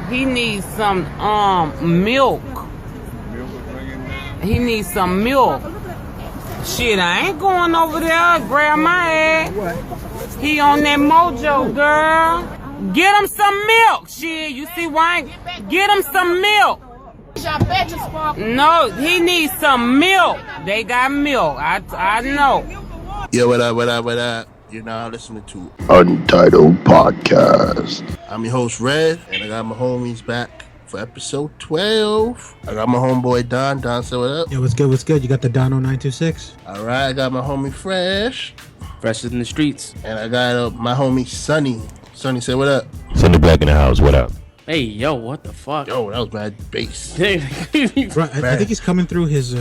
He needs some milk. He needs some milk. Shit, I ain't going over there. Grab my ass. He on that mojo, girl. Get him some milk. Shit, you see why? Get him some milk. No, he needs some milk. They got milk. I know. Yo, what up? You're now listening to Untitled Podcast. I'm your host, Red, and I got my homies back for episode 12. I got my homeboy, Don. Don, say what up? Yo, what's good? You got the Dono 926? All right, I got my homie, Fresh. Fresh in the streets. And I got my homie, Sonny. Sonny, say what up? Sonny Black in the house, what up? Hey, yo, what the fuck? Yo, that was bad bass. Right, I think he's coming through his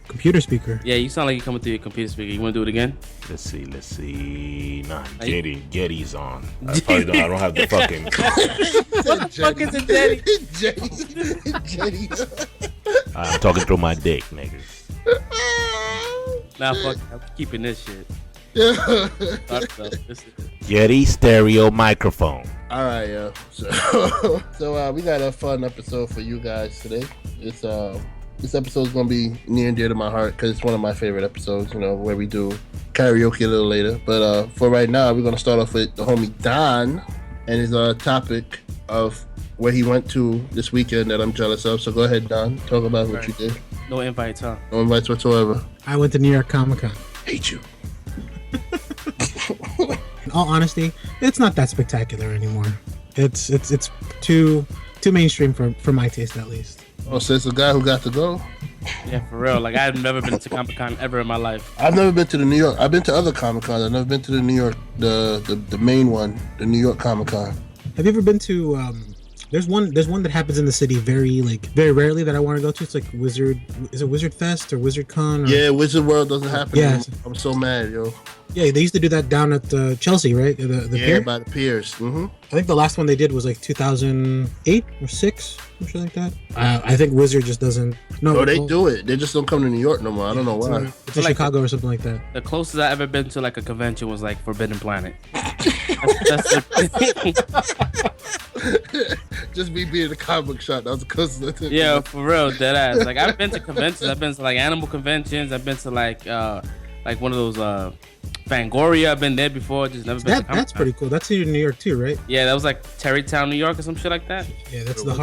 computer speaker. Yeah, you sound like you're coming through your computer speaker. You want to do it again? Let's see. Nah, Getty's on. I don't have the fucking... What the fuck is a Jetty. I'm talking through my dick, niggas. Nah, fuck, I'm keeping this shit. Getty stereo microphone. All right, yo. So we got a fun episode for you guys today. This episode is gonna be near and dear to my heart because it's one of my favorite episodes. You know, where we do karaoke a little later. But for right now, we're gonna start off with the homie Don and his topic of where he went to this weekend that I'm jealous of. So go ahead, Don. Talk about what you did. No invites, huh? No invites whatsoever. I went to New York Comic Con. Hate you. In all honesty, it's not that spectacular anymore. It's too mainstream for my taste, at least. Oh, so it's a guy who got to go? Yeah, for real. Like, I've never been to Comic Con ever in my life. I've never been to the New York. I've been to other Comic Cons. I've never been to the New York, the main one, the New York Comic Con. Have you ever been to? There's one that happens in the city very rarely that I want to go to. It's like Wizard. Is it Wizard Fest or Wizard Con? Or... Yeah, Wizard World doesn't happen. Yeah, anymore. I'm so mad, yo. Yeah, they used to do that down at Chelsea, right? The pier? By the piers. Mm-hmm. I think the last one they did was like 2008 or 6, something like that. I think Wizard just doesn't. No, they do it. They just don't come to New York no more. I don't know why. It's in Chicago or something like that. The closest I ever been to like a convention was like Forbidden Planet. that's Just me being in a comic book shop. That was the closest. Yeah, for real, dead ass. Like, I've been to conventions. I've been to like animal conventions. I've been to like one of those Fangoria. I've been there before. Just never been. That's pretty cool. That's here in New York too, right? Yeah, that was like Terrytown, New York, or some shit like that. Yeah, that's the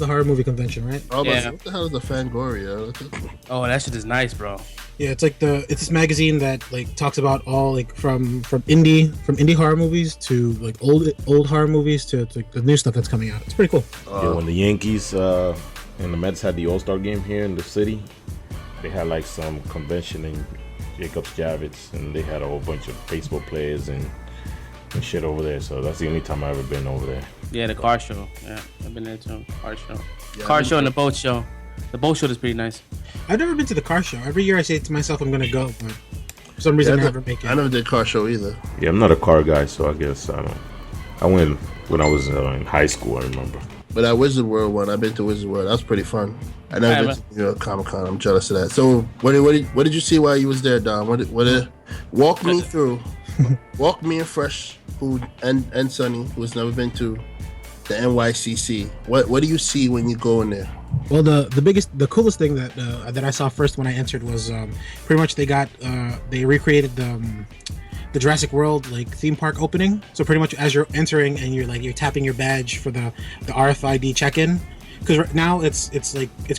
horror movie convention, right? Oh, yeah. What the hell is a Fangoria? Oh, that shit is nice, bro. Yeah, it's this magazine that like talks about all like from indie horror movies to like old horror movies to like the new stuff that's coming out. It's pretty cool. Yeah, when the Yankees and the Mets had the All-Star game here in the city, they had like some convention in Jacobs Javits, and they had a whole bunch of baseball players and shit over there. So that's the only time I've ever been over there. Yeah, the car show. Yeah, I've been there too. Car show. Yeah, car show and the boat show. The boat show is pretty nice. I've never been to the car show. Every year I say to myself I'm gonna go, but for some reason I never make it. I never did car show either. Yeah, I'm not a car guy, so I guess I don't. I went when I was in high school, I remember. But that Wizard World one, I've been to Wizard World. That was pretty fun. I never been to New York Comic Con. I'm jealous of that. So, what did you see while you was there, Don? Walk me through. Walk me and Fresh, and Sonny, who's never been to the NYCC. What do you see when you go in there? Well, the coolest thing that I saw first when I entered was pretty much they recreated the Jurassic World like theme park opening. So pretty much as you're entering and you're tapping your badge for the RFID check-in, because now it's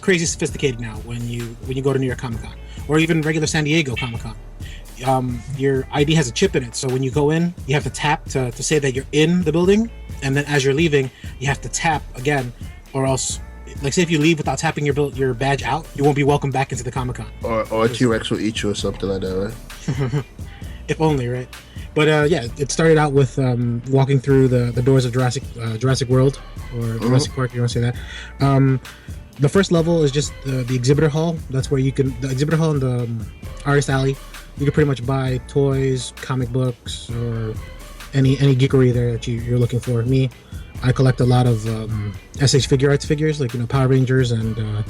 crazy sophisticated now when you go to New York Comic Con or even regular San Diego Comic Con. Your ID has a chip in it, so when you go in, you have to tap to say that you're in the building, and then as you're leaving, you have to tap again, or else. Like, say if you leave without tapping your badge out, you won't be welcome back into the Comic Con. Or a T-Rex will eat you or something like that, right? If only, right? But yeah, it started out with walking through the doors of Jurassic World or Jurassic Park. You want to say that? The first level is just the exhibitor hall. That's where the exhibitor hall and the artist alley. You can pretty much buy toys, comic books, or any geekery there that you're looking for. Me, I collect a lot of SH Figure Arts figures, like Power Rangers and a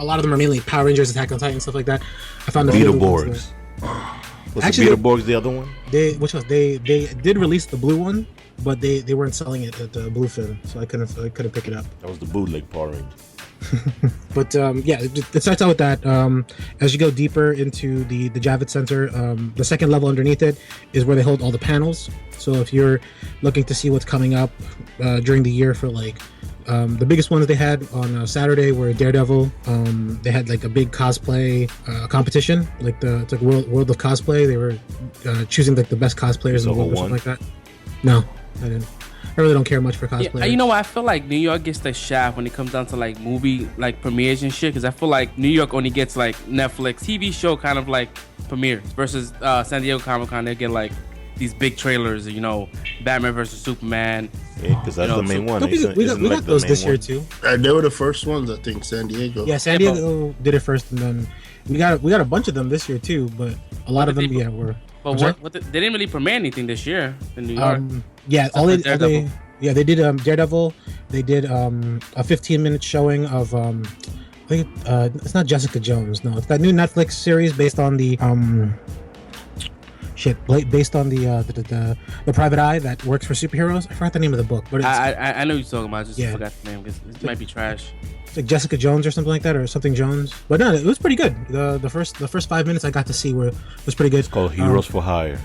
lot of them are mainly Power Rangers, Attack on Titan, stuff like that. I found the Beetleborgs. Was actually, the Beetleborgs the other one? They did release the blue one, but they weren't selling it at Bluefin, so I couldn't pick it up. That was the bootleg Power Ranger. But yeah, it starts out with that. As you go deeper into the Javits Center, the second level underneath it is where they hold all the panels. So if you're looking to see what's coming up during the year for like the biggest ones they had on Saturday were Daredevil. They had like a big cosplay competition, like it's like World of Cosplay. They were choosing like the best cosplayers in the world or something like that. No, I didn't. I really don't care much for cosplay. Yeah, you know what? I feel like New York gets the shaft when it comes down to like movie like premieres and shit. Because I feel like New York only gets like Netflix TV show kind of like premieres versus San Diego Comic-Con. They get like these big trailers. You know, Batman versus Superman. Yeah, because that's the main one. We got those this year too. They were the first ones, I think. San Diego. Yeah, San Diego did it first, and then we got a bunch of them this year too. But a lot of them, were. But they didn't really premiere anything this year in New York. Yeah, they did Daredevil. They did a 15-minute showing of I think it's not Jessica Jones. No, it's that new Netflix series based on the based on the Private Eye that works for superheroes. I forgot the name of the book, but I know you're talking about. I just forgot the name because it might be trash. It's like Jessica Jones or something like that, or something Jones. But no, it was pretty good. The first 5 minutes I got to see was pretty good. It's called Heroes for Hire.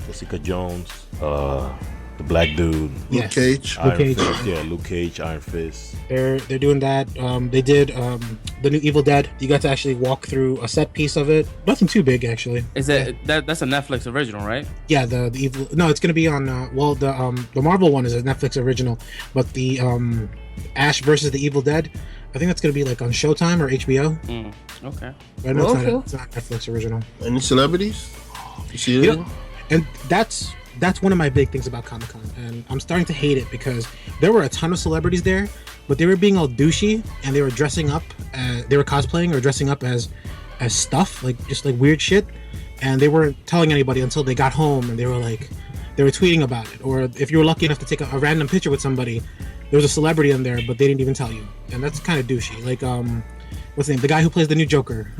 Jessica Jones, the black dude, Luke Cage, Luke Cage, Iron Fist. They're doing that. They did the new Evil Dead. You got to actually walk through a set piece of it. Nothing too big actually. Is it that's a Netflix original, right? Yeah, the Evil. No, it's gonna be on. The Marvel one is a Netflix original, but the Ash versus the Evil Dead, I think that's gonna be like on Showtime or HBO. Okay. But no, it's not Netflix original. Any celebrities? You see it? And that's one of my big things about Comic-Con, and I'm starting to hate it because there were a ton of celebrities there, but they were being all douchey and they were dressing up, they were cosplaying or dressing up as stuff, like just like weird shit, and they weren't telling anybody until they got home, and they were tweeting about it, or if you were lucky enough to take a random picture with somebody, there was a celebrity in there, but they didn't even tell you, and that's kind of douchey. Like what's the name? The guy who plays the new Joker,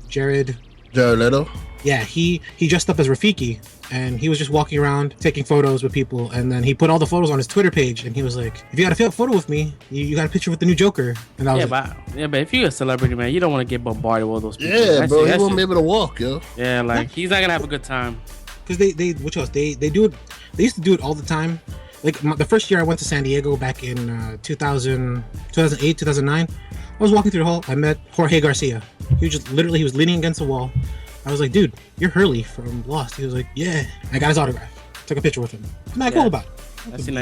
Jared Leto. Yeah, he dressed up as Rafiki, and he was just walking around taking photos with people, and then he put all the photos on his Twitter page, and he was like, if you got a photo with me, you got a picture with the new Joker. And I was but if you're a celebrity, man, you don't want to get bombarded with all those people. Yeah, bro, he won't be able to walk, yo. Yeah, like he's not gonna have a good time. Because they do it. They used to do it all the time. Like the first year I went to San Diego back in 2008, 2009, I was walking through the hall. I met Jorge Garcia. He was leaning against the wall. I was like, dude, you're Hurley from Lost. He was like, yeah. I got his autograph. Took a picture with him. It's not cool about it. I seen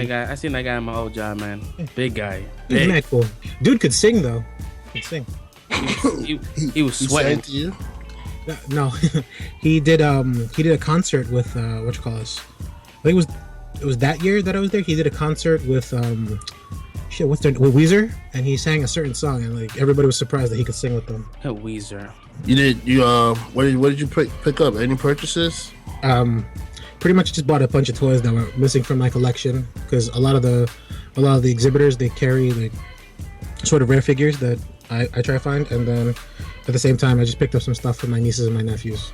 that guy in my old job, man. Big guy. He's mad cool. Dude could sing though. He could sing. He was sweating. To you? No, he did a concert with what you call this? I think it was that year that I was there. He did a concert with with Weezer, and he sang a certain song, and like everybody was surprised that he could sing with them. Weezer. What did you pick up? Any purchases? Pretty much just bought a bunch of toys that were missing from my collection, because a lot of the exhibitors, they carry like sort of rare figures that I try to find, and then at the same time I just picked up some stuff for my nieces and my nephews.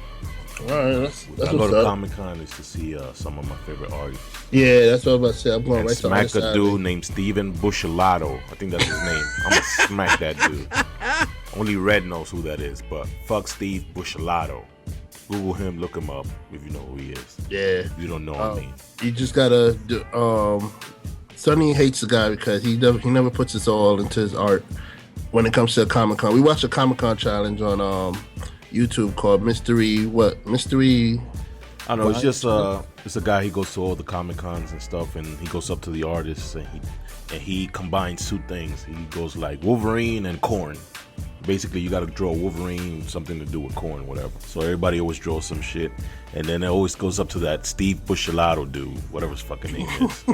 All right, that's I go to Comic-Con is to see some of my favorite artists. Yeah, that's what I was about to say. I'm going right to smack a dude named Steven Buscelato. I think that's his name. I'm gonna smack that dude. Only Red knows who that is, but fuck Steve Buscelato. Google him, look him up if you know who he is. Yeah. If you don't know him. You just gotta do, Sonny hates the guy because he never puts his all into his art when it comes to a Comic-Con. We watched a Comic-Con challenge on YouTube called Mystery. I don't know. It's just it's a guy. He goes to all the Comic-Cons and stuff, and he goes up to the artists and he combines two things. He goes like Wolverine and corn. Basically, you got to draw Wolverine, something to do with corn, whatever. So everybody always draws some shit, and then it always goes up to that Steve Buscelato dude, whatever his fucking name is.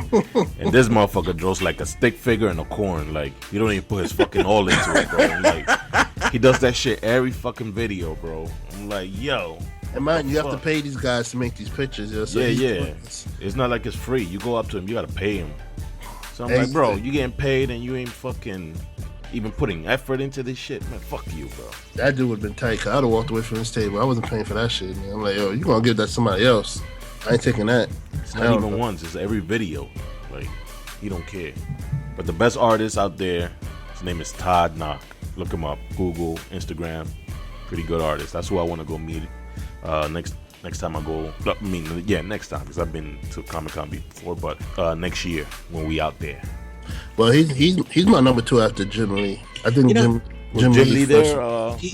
And this motherfucker draws like a stick figure and a corn. Like, you don't even put his fucking all into it, bro. Like, he does that shit every fucking video, bro. I'm like, yo. And man, you have to pay these guys to make these pictures. You know? So yeah. It's not like it's free. You go up to him, you got to pay him. So I'm like, bro, you getting paid and you ain't fucking even putting effort into this shit, man. Fuck you, bro. That dude would have been tight. Cause I'd have walked away from this table. I wasn't paying for that shit, man. I'm like, yo, you gonna give that to somebody else? I ain't taking that. It's not even once. It's every video. Like, he don't care. But the best artist out there, his name is Todd Knock. Look him up. Google, Instagram. Pretty good artist. That's who I want to go meet next time I go. Next time, because I've been to Comic-Con before. But next year when we out there. Well, he's my number 2 after Jim Lee. I think Jim Lee there,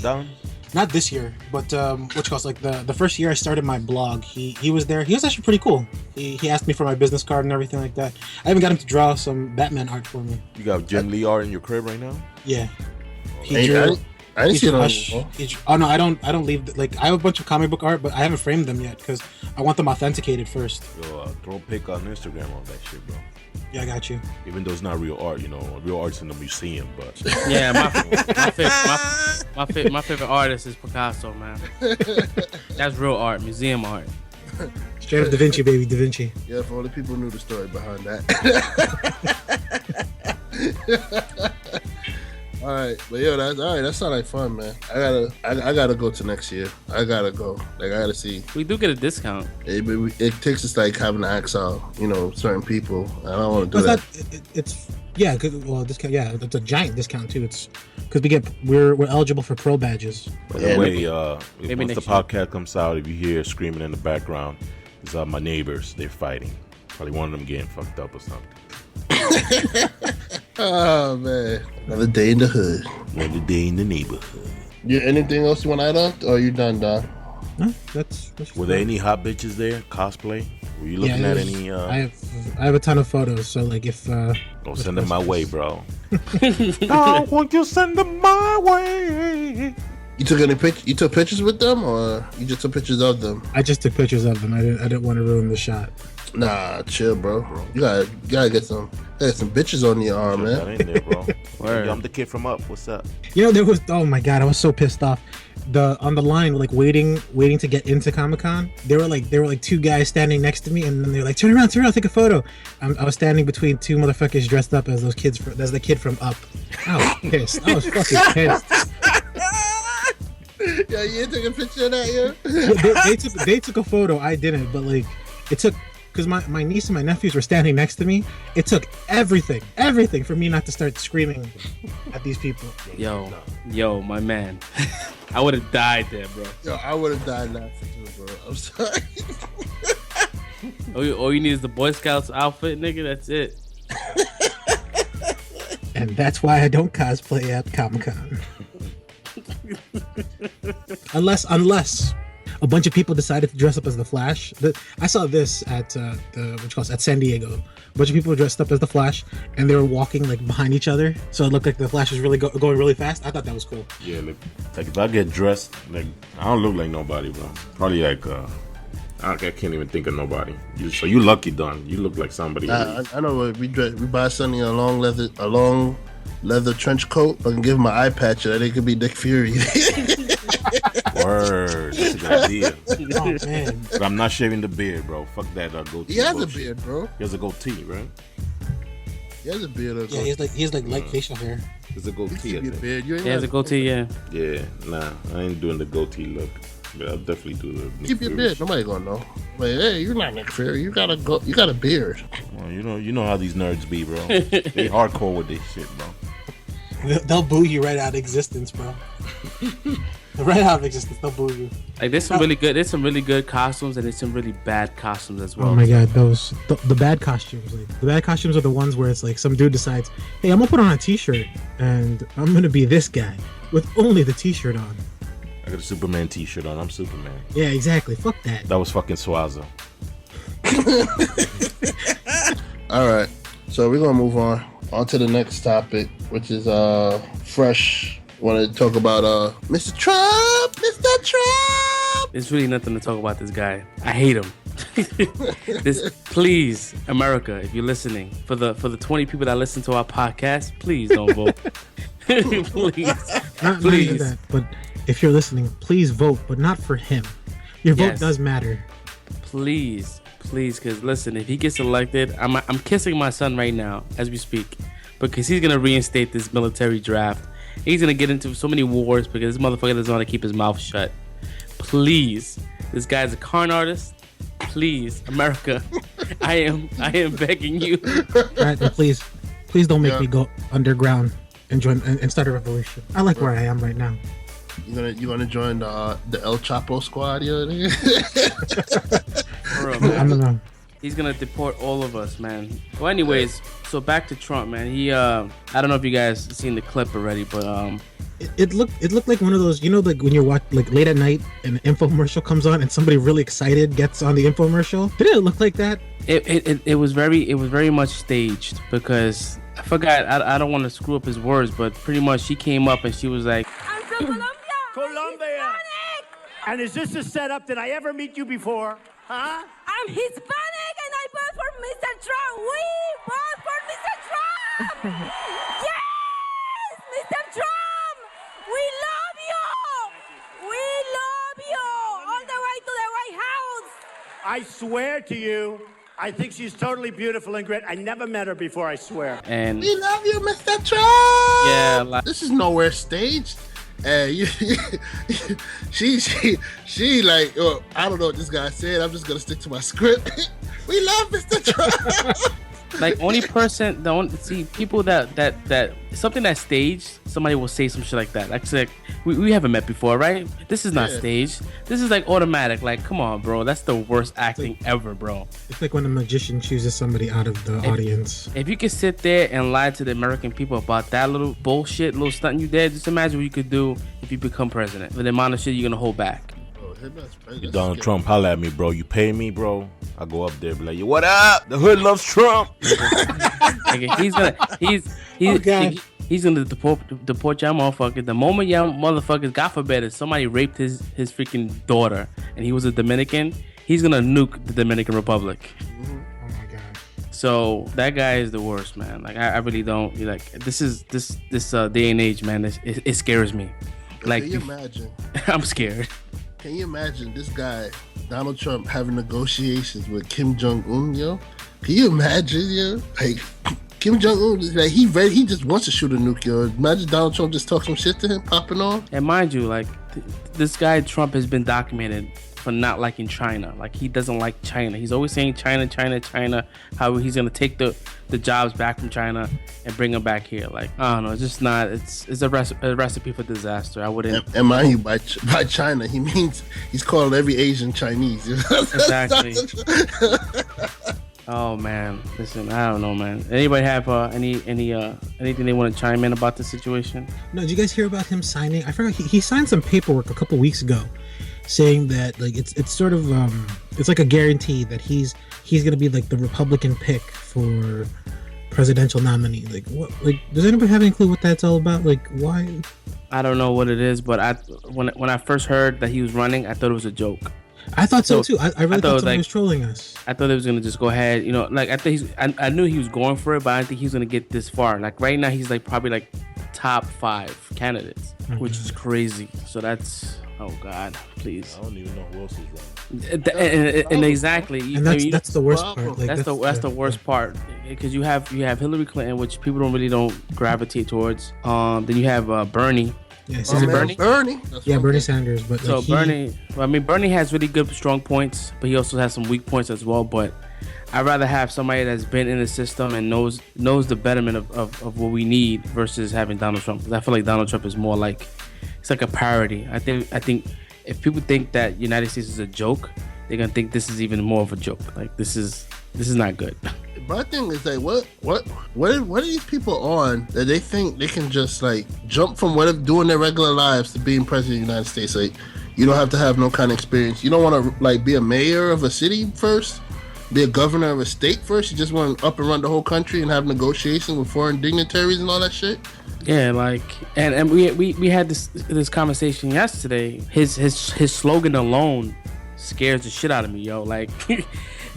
Don? Not this year, but like the first year I started my blog, he was there. He was actually pretty cool. He asked me for my business card and everything like that. I even got him to draw some Batman art for me. You got Jim Lee art in your crib right now? Yeah. He drew. I didn't see it on. No, I don't leave. Like, I have a bunch of comic book art, but I haven't framed them yet because I want them authenticated first. Yo, throw a pic on Instagram on that shit, bro. Yeah, I got you. Even though it's not real art, real art's in the museum, but Yeah, my favorite artist is Picasso, man. That's real art, museum art. Straight up Da Vinci, baby, Da Vinci. Yeah, for all the people who knew the story behind that. All right, but yo, that's all right. That sounds like fun, man. I gotta go to next year. I gotta go. Like, I gotta see. We do get a discount. It takes us like having to ask out, certain people. I don't want to do that. Discount. Yeah, it's a giant discount too. It's because we're eligible for pro badges. By the way, once the podcast comes out, if you hear screaming in the background, it's my neighbors. They're fighting. Probably one of them getting fucked up or something. Oh man, another day in the hood. Another day in the neighborhood. You anything else you want to add on, or are you done, Don? No, that's Were there any hot bitches there? Cosplay? Were you looking at any? I have a ton of photos. So like if don't send them my way, bro. No, won't you send them my way? You took any You took pictures with them, or you just took pictures of them? I just took pictures of them. I didn't want to ruin the shot. Nah, chill, bro. You gotta get some bitches on your arm, man. That in there, bro. Yo, I'm the kid from Up. What's up? There was. Oh my god, I was so pissed off. On the line, like waiting to get into Comic-Con. There were like 2 guys standing next to me, and then they're like, turn around, take a photo. I was standing between 2 motherfuckers dressed up as as the kid from Up. I was pissed. I was fucking pissed. Yeah, you took a picture of that, yeah? They took a photo. I didn't, but like it took. Because my niece and my nephews were standing next to me. It took everything for me not to start screaming at these people. Yo, my man. I would have died there, bro. Yo, I would have died laughing too, bro. I'm sorry. All you need is the Boy Scouts outfit, nigga. That's it. And that's why I don't cosplay at Comic-Con. Unless a bunch of people decided to dress up as the Flash. I saw this at at San Diego. A bunch of people dressed up as the Flash, and they were walking like behind each other, so it looked like the Flash was really going really fast. I thought that was cool. Yeah, like if I get dressed, like I don't look like nobody, bro. Probably like I can't even think of nobody. So you lucky, Don. You look like somebody. I know. We buy Sonny a long leather trench coat. I can give him an eye patch, and it could be Nick Fury. Word, that's a good idea. Oh man! But I'm not shaving the beard, bro. Fuck that goatee. He has bullshit. a beard, bro. He has a goatee, right? He has a beard. Yeah, he has like light facial hair. There's a goatee. You beard. You ain't Yeah, it's a goatee. Yeah. Yeah, nah, I ain't doing the goatee look. But I'll definitely do the. Nick keep your Fury beard. shit. Nobody gonna know. Like, hey, you're not Nick Fury. You got a beard. Well, you know how these nerds be, bro. They hardcore with this shit, bro. They'll boo you right out of existence, bro. Right out of existence, they'll boo you. Like there's some really good costumes, and there's some really bad costumes as well. Oh my god, the bad costumes. Like the bad costumes are the ones where it's like some dude decides, hey, I'm gonna put on a t-shirt and I'm gonna be this guy with only the t-shirt on. I got a Superman t-shirt on. I'm Superman. Yeah, exactly. Fuck that. That was fucking Swaza. All right, so we're gonna move on to the next topic, which is fresh. Want to talk about Mr. Trump, Mr. Trump. There's really nothing to talk about this guy. I hate him. Please, America, if you're listening, for the 20 people that listen to our podcast, please don't vote. Please, not please. That, but if you're listening, please vote, but not for him. Your vote does matter. Please, because listen, if he gets elected, I'm kissing my son right now as we speak, because he's gonna reinstate this military draft. He's gonna get into so many wars because this motherfucker doesn't want to keep his mouth shut. Please, this guy's a con artist. please, America, I am begging you. Right, and please don't make me go underground and join and start a revolution. I like where I am right now. You gonna join the El Chapo squad, yo? Bro, man. I don't know. He's gonna deport all of us, man. Well, anyways, so back to Trump, man. He, I don't know if you guys seen the clip already, but It looked like one of those, like when you're like late at night and an infomercial comes on and somebody really excited gets on the infomercial. Didn't it look like that? it was very much staged because I forgot. I don't want to screw up his words, but pretty much she came up and she was like, I'm from Colombia. And is this a setup? Did I ever meet you before? Huh? I'm Hispanic and I vote for Mr. Trump. We vote for Mr. Trump. Yes, Mr. Trump. We love you. We love you. All the way to the White House. I swear to you, I think she's totally beautiful and great. I never met her before, I swear. and We love you, Mr. Trump. yeah, like, This is nowhere staged. She like, oh, I don't know what this guy said. I'm just gonna stick to my script. We love Mr. Trump. like only person, the only see people that something that's staged, somebody will say some shit like that. Like we haven't met before, right? This is not Yeah. staged. This is like automatic. Like, come on, bro. That's the worst acting ever, bro. It's like when a magician chooses somebody out of the audience. If you could sit there and lie to the American people about that little bullshit, little stunt you did, just imagine what you could do if you become president. With the amount of shit you're gonna hold back. Oh, that's crazy. You Donald Trump, holla at me, bro. You pay me, bro. I go up there, be like, yo, what up? The hood loves Trump. Like, he's gonna deport y'all motherfuckers. The moment y'all motherfuckers, God forbid, if somebody raped his freaking daughter and he was a Dominican, he's gonna nuke the Dominican Republic. Oh my god. So that guy is the worst, man. Like I really don't like this day and age, man. It scares me. Like Can you imagine? I'm scared. Can you imagine this guy, Donald Trump, having negotiations with Kim Jong-un, yo? Can you imagine, yo? Like, Kim Jong-un, like, he just wants to shoot a nuke, yo. Imagine Donald Trump just talk some shit to him, popping off. And mind you, like this guy Trump has been documented for not liking China. Like he doesn't like China. He's always saying China. How he's gonna take the jobs back from China and bring them back here. Like I don't know. It's just not. It's a recipe for disaster. I wouldn't. And mind you, by China, he means he's calling every Asian Chinese. Exactly. Oh man, listen. I don't know, man. Anybody have anything they want to chime in about the situation? No, did you guys hear about him signing? I forgot he signed some paperwork a couple weeks ago, saying that like it's sort of it's like a guarantee that he's gonna be like the Republican pick for presidential nominee. Like what? Like does anybody have any clue what that's all about? Like why? I don't know what it is, but when I first heard that he was running, I thought it was a joke. I thought so too. I really thought somebody like, was trolling us. I thought he was gonna just go ahead, like I knew he was going for it, but I didn't think he was gonna get this far. Like right now, he's like probably like top 5 candidates, which is crazy. So that's oh god, please. I don't even know who else is running. And exactly, And that's the worst part. Like, that's the worst part because you have Hillary Clinton, which people don't gravitate towards. Then you have Bernie. Yeah, Is it Bernie? Bernie. Yeah, Bernie Sanders. But So like, Bernie has really good strong points, but he also has some weak points as well. But I'd rather have somebody that's been in the system and knows the betterment of what we need versus having Donald Trump. Because I feel like Donald Trump is more like it's like a parody. I think if people think that United States is a joke, they're gonna think this is even more of a joke. Like this is not good. My thing is like, what are these people on that they think they can just like jump from whatever doing their regular lives to being president of the United States? Like, you don't have to have no kind of experience. You don't want to like be a mayor of a city first, be a governor of a state first. You just want to up and run the whole country and have negotiations with foreign dignitaries and all that shit. Yeah, like and we had this conversation yesterday. His slogan alone scares the shit out of me, yo. Like.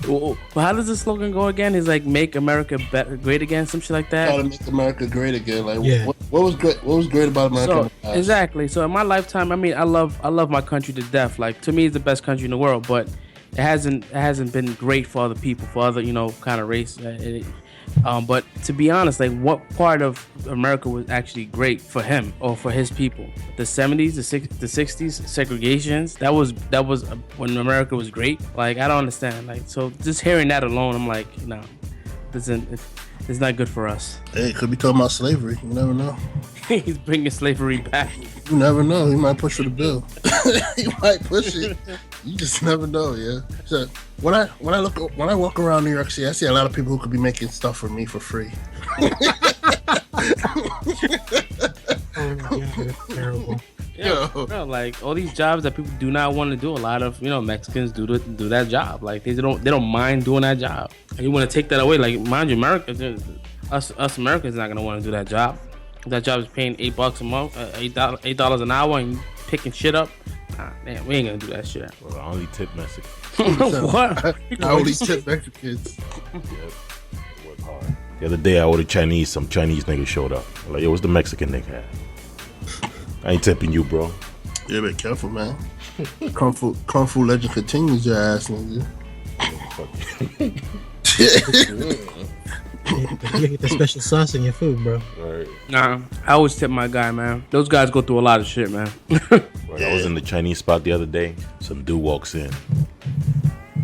Well, how does the slogan go again? It's like "Make America great again," some shit like that. Gotta make America great again. Like, Yeah. what was great? What was great about America? So, exactly. So in my lifetime, I mean, I love my country to death. Like to me, it's the best country in the world. But it hasn't been great for other people, for other kind of race. But to be honest, like, what part of America was actually great for him or for his people? The 70s, the 60s, segregations. That was when America was great. Like, I don't understand. Like, so just hearing that alone, I'm like, no, it's not good for us. Hey, it could be talking about slavery. You never know. He's bringing slavery back. You never know. He might push for the bill. He might push it. You just never know, yeah. So when I walk around New York City, I see a lot of people who could be making stuff for me for free. Oh my god, that's terrible. Yeah, bro, like all these jobs that people do not want to do. A lot of Mexicans do that job. Like they don't mind doing that job. And you want to take that away? Like, mind you, us Americans not gonna want to do that job. That job is paying $8 a month, $8 an hour, and picking shit up. Man, we ain't gonna do that shit. Well, I only tip Mexicans. What? I only tip Mexicans. Yeah, work hard. The other day I ordered Chinese. Some Chinese nigga showed up. I'm like, yo, what's the Mexican nigga at? I ain't tipping you, bro. Yeah, be careful, man. Kung Fu Legend continues, your ass nigga. You get the special sauce in your food, bro. Right. Nah, I always tip my guy, man. Those guys go through a lot of shit, man. Right, I was in the Chinese spot the other day. Some dude walks in.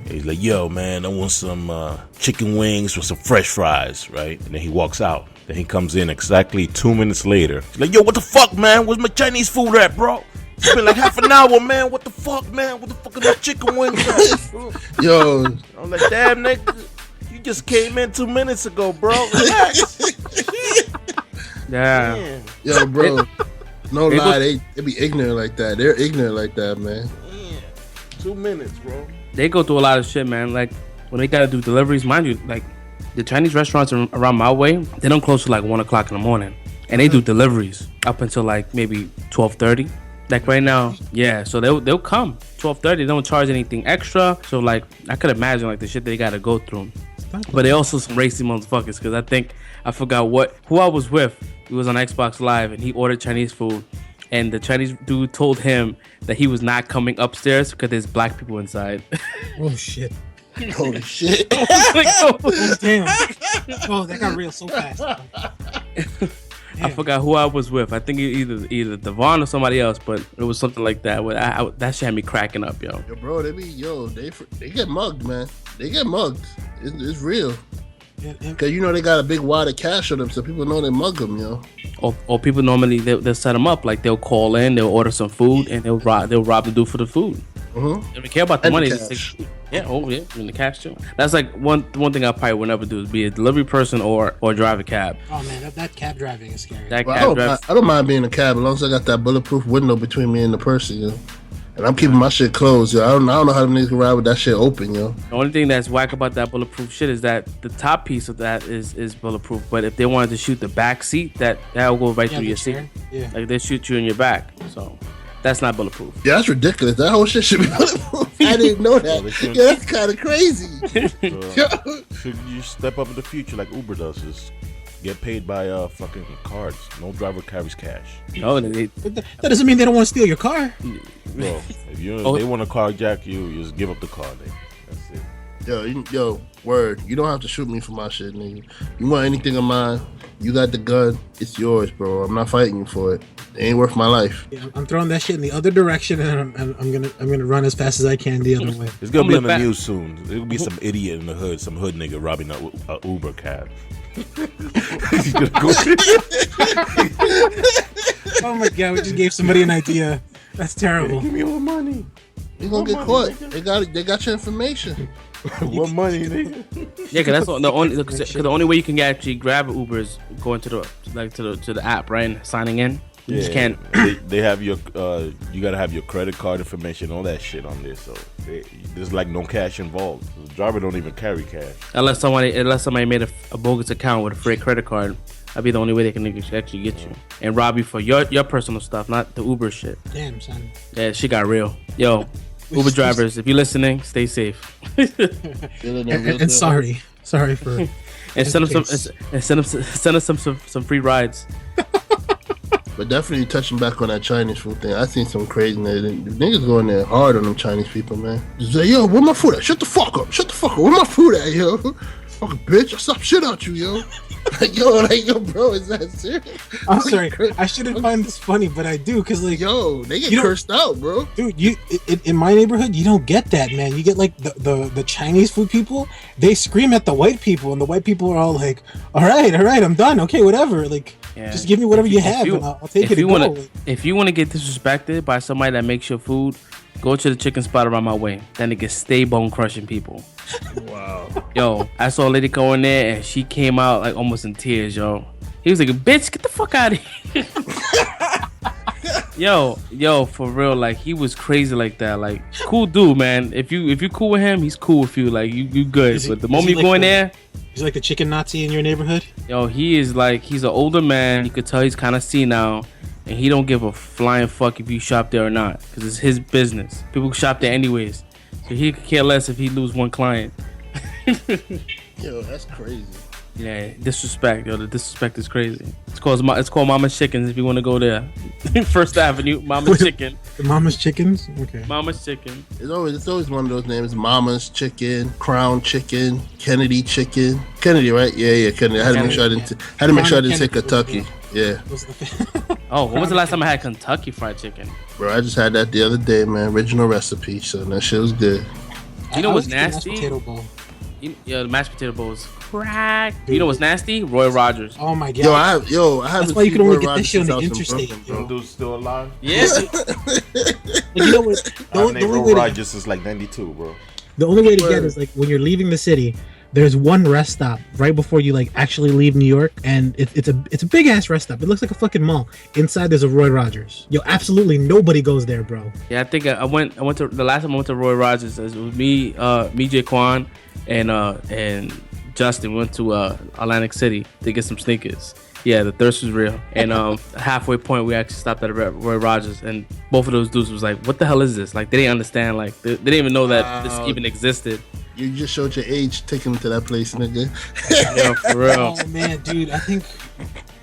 He's like, yo, man, I want some chicken wings with some fresh fries, right? And then he walks out. Then he comes in exactly 2 minutes later. He's like, yo, what the fuck, man? Where's my Chinese food at, bro? It's been like half an hour, man. What the fuck, man? What the fuck are my chicken wings at? Yo. I'm like, damn, nigga. You just came in 2 minutes ago, bro. Relax. Yeah. Yo, bro. No lie, they be ignorant like that. They're ignorant like that, man. Yeah. 2 minutes, bro. They go through a lot of shit, man. Like when they gotta do deliveries, mind you, like the Chinese restaurants around my way, they don't close till like 1 o'clock in the morning, and they do deliveries up until like maybe 12:30. Like right now, yeah. So they'll come 12:30. They don't charge anything extra. So like I could imagine like the shit they gotta go through. But they also some racy motherfuckers, because I forgot who I was with. He was on Xbox Live and he ordered Chinese food, and the Chinese dude told him that he was not coming upstairs because there's black people inside. Oh shit. Holy shit. Like, oh. Damn. Oh, that got real so fast. I forgot who I was with. I think either Devon or somebody else, but it was something like that. That shit had me cracking up, yo. Yo, bro, they get mugged, man. They get mugged. It's real. Cause they got a big wad of cash on them, so people know they mug them, yo. Or people normally they'll set them up, like they'll call in, they'll order some food, and they'll rob the dude for the food. Mm-hmm. They don't care about the money. In the cash too. That's like one thing I probably would never do is be a delivery person or drive a cab. Oh man, that cab driving is scary. I don't mind being in a cab as long as I got that bulletproof window between me and the person, yo. And I'm keeping my shit closed, yo. I don't know how them niggas can ride with that shit open, yo. The only thing that's whack about that bulletproof shit is that the top piece of that is bulletproof. But if they wanted to shoot the back seat, that'll go right through your seat. Yeah. Like they shoot you in your back. So that's not bulletproof. Yeah, that's ridiculous. That whole shit should be bulletproof. I didn't know that. Yeah, that's kind of crazy. Should you step up in the future like Uber does? Just get paid by fucking cards. No driver carries cash. No, that doesn't mean they don't want to steal your car. Bro, if they want to carjack you just give up the car. That's it. Yo, word. You don't have to shoot me for my shit, nigga. You want anything of mine? You got the gun. It's yours, bro. I'm not fighting you for it. It ain't worth my life. Yeah, I'm throwing that shit in the other direction, and I'm gonna run as fast as I can the other way. It's gonna be on the news soon. There'll be some idiot in the hood, some hood nigga robbing a Uber cab. He's gonna go. Oh my god, we just gave somebody an idea. That's terrible. Give me all the money. You're gonna get caught. They got your information. What money, nigga? Yeah, cause that's the only way you can actually grab an Uber is going to the app, right, and signing in. You just can't. They have your you gotta have your credit card information, all that shit on there. So there's like no cash involved. The driver don't even carry cash unless somebody made a bogus account with a fake credit card. That'd be the only way they can actually get you and rob you for your personal stuff, not the Uber shit. Damn, son. Yeah, shit got real. Yo, Uber drivers, if you're listening, stay safe. and sorry for. And send us some free rides. But definitely touching back on that Chinese food thing, I seen some craziness. The niggas going there hard on them Chinese people, man. Just say, yo, where my food at? Shut the fuck up. Where my food at, yo? Fucking bitch, I'll slap shit out you, yo. Yo, bro, is that serious? I'm sorry. I shouldn't find this funny, but I do, because, like, Yo, they get cursed out, bro. Dude, in my neighborhood, you don't get that, man. You get, like, the Chinese food people, they scream at the white people, and the white people are all like, all right, I'm done. Okay, whatever. Like, just give me whatever you have, and I'll take it and go. If you want to get disrespected by somebody that makes your food, go to the chicken spot around my way. Then it gets stay bone crushing people. Wow. Yo, I saw a lady go in there and she came out like almost in tears, yo. He was like, bitch, get the fuck out of here. Yo, for real, like he was crazy like that. Like, cool dude, man. If you cool with him, he's cool with you. Like you good. But the moment you go in there, he's like the chicken Nazi in your neighborhood. Yo, he's an older man. You could tell he's kind of senile. And he don't give a flying fuck if you shop there or not, because it's his business. People shop there anyways, so he could care less if he lose one client. Yo, that's crazy. Yeah, disrespect. Yo, the disrespect is crazy. It's called Mama's Chickens if you want to go there. First Avenue, Mama's Chicken. The Mama's Chickens? Okay. Mama's Chicken. It's always one of those names. Mama's Chicken, Crown Chicken, Kennedy Chicken. Kennedy, right? Yeah, Kennedy. I had to make sure I didn't say Kentucky. Yeah. Oh, when was the last time I had Kentucky Fried Chicken? Bro, I just had that the other day, man. Original recipe, so that shit was good. You know what's nasty? Mashed potato bowl. The mashed potato bowl is crack. You know what's nasty? Roy Rogers. Oh my god. I haven't. That's why you can seen only Roy get Rogers this shit on the since I was in interstate. Brooklyn, Them dudes still alive? Yeah. Like, you know what? I've named Roy Rogers since like 92, bro. The only way to get is like when you're leaving the city. There's one rest stop right before you like actually leave New York, and it's a big ass rest stop. It looks like a fucking mall. Inside there's a Roy Rogers. Yo, absolutely nobody goes there, bro. Yeah, I think I went to the last time I went to Roy Rogers. It was me, Jaquan, and Justin went to Atlantic City to get some sneakers. Yeah, the thirst was real. And halfway point, we actually stopped at Roy Rogers, and both of those dudes was like, "What the hell is this?" Like they didn't understand. Like they didn't even know that this even existed. You just showed your age taking them to that place, nigga. Yeah, for real. Oh man, dude, I think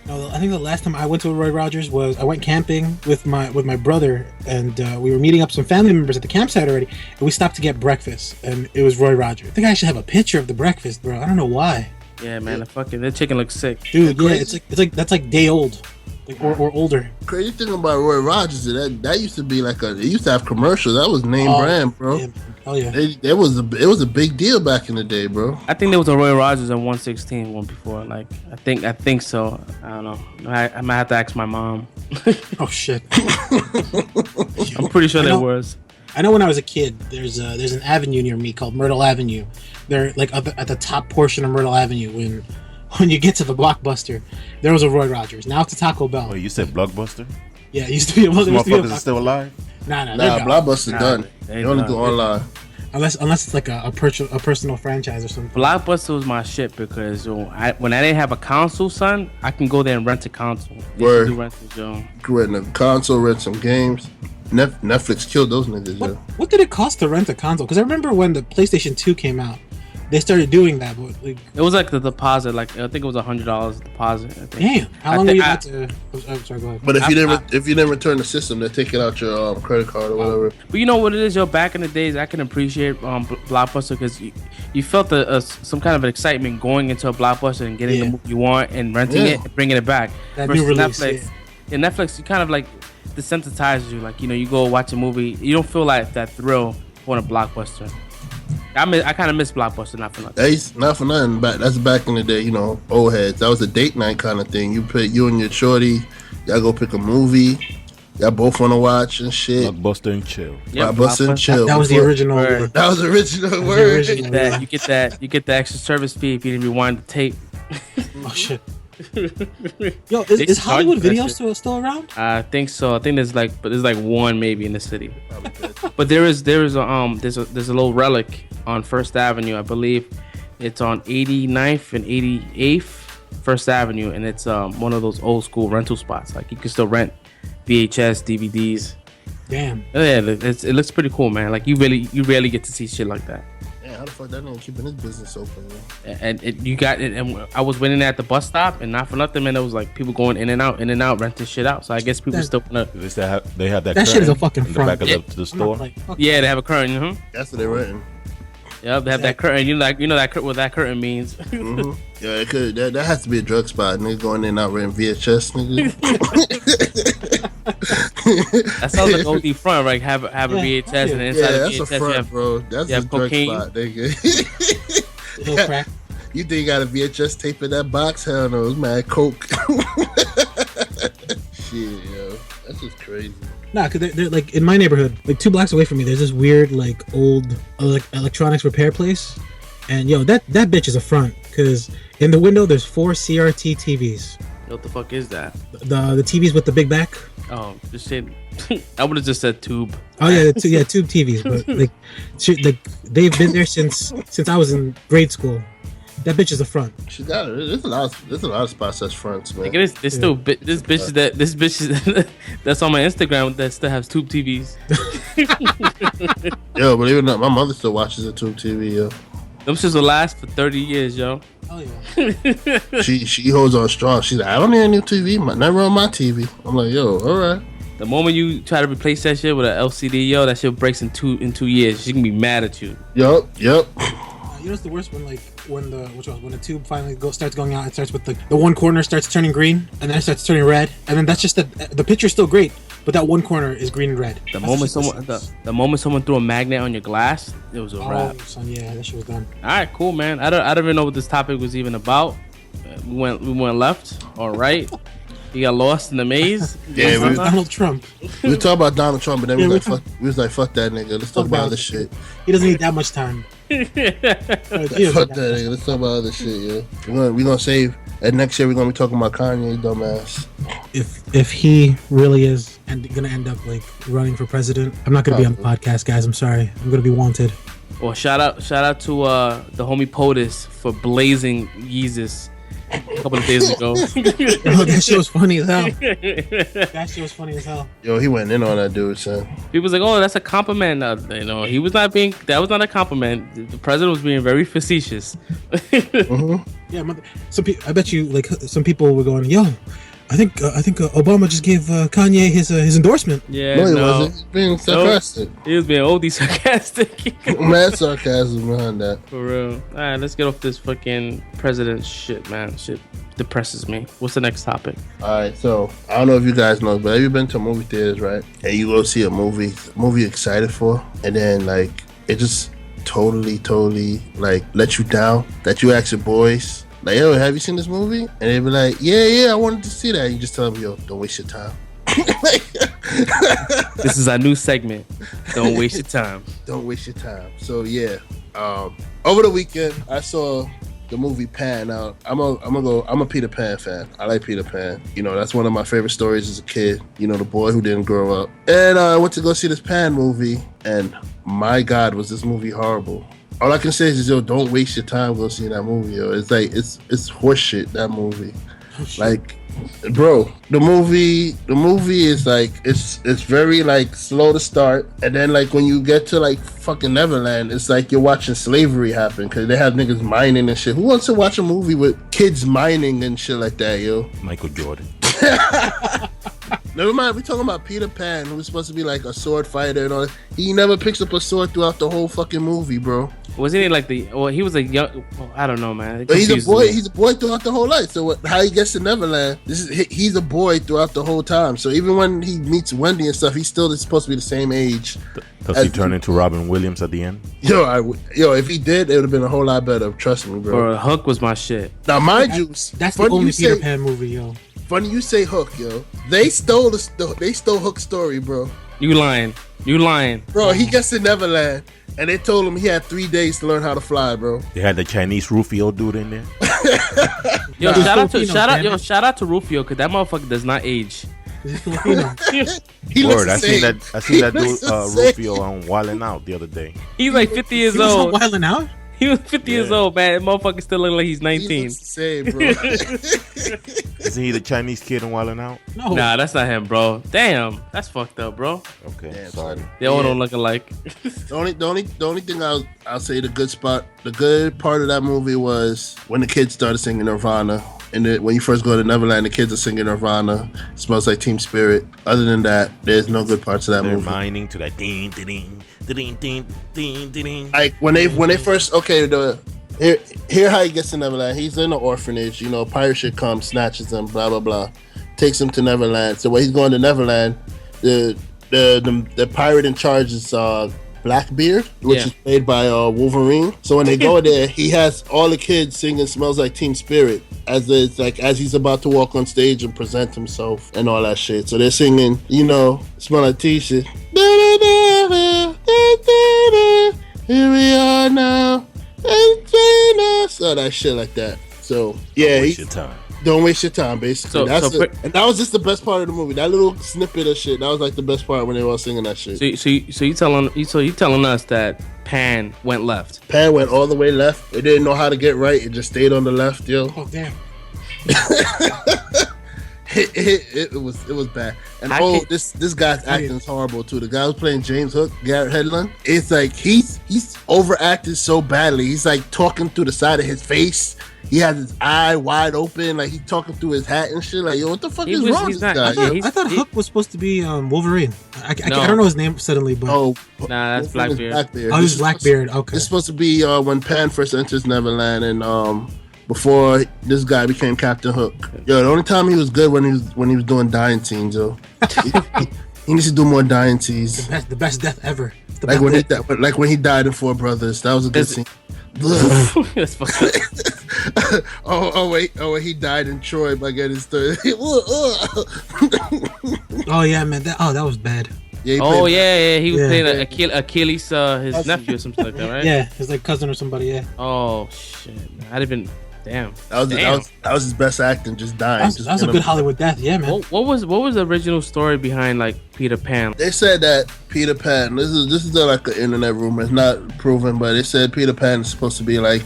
the last time I went to a Roy Rogers was I went camping with my brother, and we were meeting up some family members at the campsite already, and we stopped to get breakfast, and it was Roy Rogers. I think I should have a picture of the breakfast, bro. I don't know why. Yeah, man, that chicken looks sick, dude. Yeah, it's like that's like day old. Like, or older. Crazy thing about Roy Rogers is that used to be like it used to have commercials. That was name brand, bro. Yeah, hell yeah. It was a big deal back in the day, bro. I think there was a Roy Rogers on 116 one before. Like I think so. I don't know. I might have to ask my mom. Oh shit. I'm pretty sure there was. I know when I was a kid, there's an avenue near me called Myrtle Avenue. They're like at the top portion of Myrtle Avenue when you get to the Blockbuster, there was a Roy Rogers. Now it's a Taco Bell. Oh, you said Blockbuster? Yeah, it used to be a motherfuckers are still alive? Nah, Blockbuster done. They only go online. Unless it's like a personal franchise or something. Blockbuster was my shit because when I didn't have a console, son, I can go there and rent a console. Word. Do rentals, yo. Rent a console, rent some games. Netflix killed those niggas, yo. What did it cost to rent a console? Because I remember when the PlayStation 2 came out, they started doing that, but like it was like the deposit. Like I think it was $100 deposit. I think. Damn, how long were you about to? I'm sorry, go ahead. But if you didn't return the system, they take it out your credit card or whatever. But you know what it is, yo. Back in the days, I can appreciate Blockbuster because you felt some kind of excitement going into a Blockbuster and getting the movie you want and renting it and bringing it back. That new release, Netflix. In Netflix, you kind of like desensitizes you. Like you go watch a movie, you don't feel like that thrill on a Blockbuster. I kind of miss Blockbuster, not for nothing. Not for nothing. That's back in the day, old heads. That was a date night kind of thing. You and your shorty, y'all go pick a movie. Y'all both want to watch and shit. Blockbuster and chill. Blockbuster and chill. That was the original word. That was the original word. You get the extra service fee if you didn't rewind the tape. Oh shit. Yo, is Hollywood Video still around? I think so. I think there's like one maybe in the city. But there's a little relic on First Avenue. I believe it's on 89th and 88th First Avenue, and it's one of those old school rental spots. Like you can still rent VHS, DVDs. Damn. Yeah, it looks pretty cool, man. Like you rarely get to see shit like that. Yeah, how the fuck that nigga keeping his business open, man? And I was waiting at the bus stop, and not for nothing, man. There was like people going in and out, renting shit out. So I guess people still wanna. They have that. That shit is a fucking in front. the back of the store. Yeah, they have a curtain. That's what they're renting. Yep, they have that curtain. You know what that curtain means. Mm-hmm. Yeah, it could. That has to be a drug spot. Nigga going in and out renting VHS, nigga. That sounds like only front, right? Have a VHS and inside the VHS that's a front, you have, bro. That's you a have drug cocaine. spot, nigga. Crack. You think you got a VHS tape in that box? Hell no, it's mad coke. Shit, yo, that's just crazy. Nah, cause they're like in my neighborhood, like 2 blocks away from me. There's this weird like old electronics repair place, and yo, that bitch is a front. Cause in the window there's 4 CRT TVs. What the fuck is that? The TVs with the big back. Oh, just said. I would have just said tube. Oh yeah, tube TVs. But like they've been there since I was in grade school. That bitch is a front. She got it. There's a lot of spots that's fronts, man. Like it's still this bitch that's on my Instagram that still has tube TVs. Yo, believe it or not, my mother still watches a tube TV, yo. Them shits will last for 30 years, yo. Oh yeah. She holds on strong. She's like, I don't need a new TV. Never on my TV. I'm like, yo, all right. The moment you try to replace that shit with an LCD, yo, that shit breaks in 2 years. She can be mad at you. Yep. You know what's the worst when the tube finally starts going out, it starts with the one corner starts turning green and then it starts turning red, and then that's just the picture's still great, but that one corner is green and red. The moment someone threw a magnet on your glass, it was a wrap. Son, yeah, that shit was done. All right, cool, man. I don't even know what this topic was even about. We went left or right. You got lost in the maze. Yeah, Donald Trump. We were talking about Donald Trump, but then we was like, fuck that nigga. Let's talk about other shit. He doesn't need that much time. Fuck that nigga. Let's talk about other shit, yo. We gonna save. And next year we're gonna be talking about Kanye, dumbass. If he really is gonna end up like running for president, I'm not gonna be on the podcast, guys. I'm sorry. I'm gonna be wanted. Well, shout out to the homie POTUS for blazing Yeezus a couple of days ago. That shit was funny as hell. Yo, he went in on that dude, son. People's like, oh, that's a compliment. He was not being. That was not a compliment. The president was being very facetious. Mm-hmm. Yeah, I bet you like some people were going, yo, I think Obama just gave Kanye his endorsement. Yeah, no, he wasn't. He was being sarcastic. He was being OD sarcastic. Mad sarcasm behind that. For real. All right, let's get off this fucking president shit, man. Shit depresses me. What's the next topic? All right, so I don't know if you guys know, but have you been to movie theaters, right? And you go see a movie you're excited for, and then like it just totally like let you down. That you ask your boys. Like, yo, have you seen this movie? And they be like, yeah, I wanted to see that. And you just tell them, yo, don't waste your time. This is our new segment. Don't waste your time. Don't waste your time. So yeah, over the weekend I saw the movie Pan. Now I'm a Peter Pan fan. I like Peter Pan. You know, that's one of my favorite stories as a kid. You know, the boy who didn't grow up. And I went to go see this Pan movie, and my God, was this movie horrible. All I can say is, yo, don't waste your time go seeing that movie, yo. It's like it's horseshit, that movie. Like, bro, the movie is like it's very like slow to start, and then like when you get to like fucking Neverland, it's like you're watching slavery happen because they have niggas mining and shit. Who wants to watch a movie with kids mining and shit like that, yo? Michael Jordan. Never mind, we're talking about Peter Pan, who's supposed to be like a sword fighter and all that. He never picks up a sword throughout the whole fucking movie, bro. Wasn't he like he was a young, I don't know, man. But he's a boy throughout the whole life. So how he gets to Neverland, he's a boy throughout the whole time. So even when he meets Wendy and stuff, he's still supposed to be the same age. Does he turn into Robin Williams at the end? Yo, if he did, it would have been a whole lot better. Trust me, bro. Bro, Hook was my shit. Now, mind you, that's the only Peter Pan movie, yo. Funny you say Hook, yo. They stole Hook's story, bro. You lying, bro. He gets to Neverland, and they told him he had 3 days to learn how to fly, bro. They had the Chinese Rufio dude in there. Yo, shout out to Rufio, because that motherfucker does not age. Word, I seen that dude Rufio on Wildin' Out the other day. He's like 50 years old. Wildin' Out? He was 50 years old, man. That motherfucker still look like he's 19. He looks the same, bro. Isn't he the Chinese kid in Wildin' Out? No. Nah, that's not him, bro. Damn, that's fucked up, bro. Okay, damn, sorry. They all don't look alike. The only thing I'll say the good part of that movie was when the kids started singing Nirvana And when you first go to Neverland, the kids are singing Nirvana. It smells like Team Spirit. Other than that, there's no good parts of that They're movie. mining to that ding ding ding ding ding ding. Like when they first here how he gets to Neverland. He's in an orphanage. You know, pirate shit comes, snatches him, blah blah blah, takes him to Neverland. So when he's going to Neverland, the pirate in charge is Blackbeard, which is played by Wolverine. So when they go there, he has all the kids singing "Smells Like Teen Spirit" as he's about to walk on stage and present himself and all that shit. So they're singing, you know, "Smell Like Teen Shit." Here we are now, so that shit like that. So yeah, Don't waste your time. Don't waste your time, basically. And that was just the best part of the movie. That little snippet of shit. That was like the best part when they were all singing that shit. So you telling us that Pan went left? Pan went all the way left. It didn't know how to get right. It just stayed on the left, yo. Oh damn. It was bad. And this guy's acting is horrible too. The guy who's playing James Hook, Garrett Hedlund, it's like he's overacted so badly. He's like talking through the side of his face. He has his eye wide open, like he's talking through his hat and shit. Like, yo, what the fuck is wrong with this guy? I thought Hook was supposed to be Wolverine. I don't know his name suddenly, but nah, that's Blackbeard. Oh, he's Blackbeard. Okay, it's supposed to be when Pan first enters Neverland and before this guy became Captain Hook. Yo, the only time he was good when he was doing dying scenes, yo. He needs to do more dying scenes. The best death ever. Like when he died in Four Brothers. That was a good scene. That's fucking. wait, he died in Troy by getting stirred. Oh yeah, man. That was bad. Yeah, he was playing Achilles, his nephew or something like that, right? Yeah, his like cousin or somebody. Yeah. Oh shit, man. I'd have been. Damn. That was his best acting, just dying. That was a good Hollywood death, yeah, man. What was the original story behind like Peter Pan? They said that Peter Pan. This is like an internet rumor. It's not proven, but they said Peter Pan is supposed to be like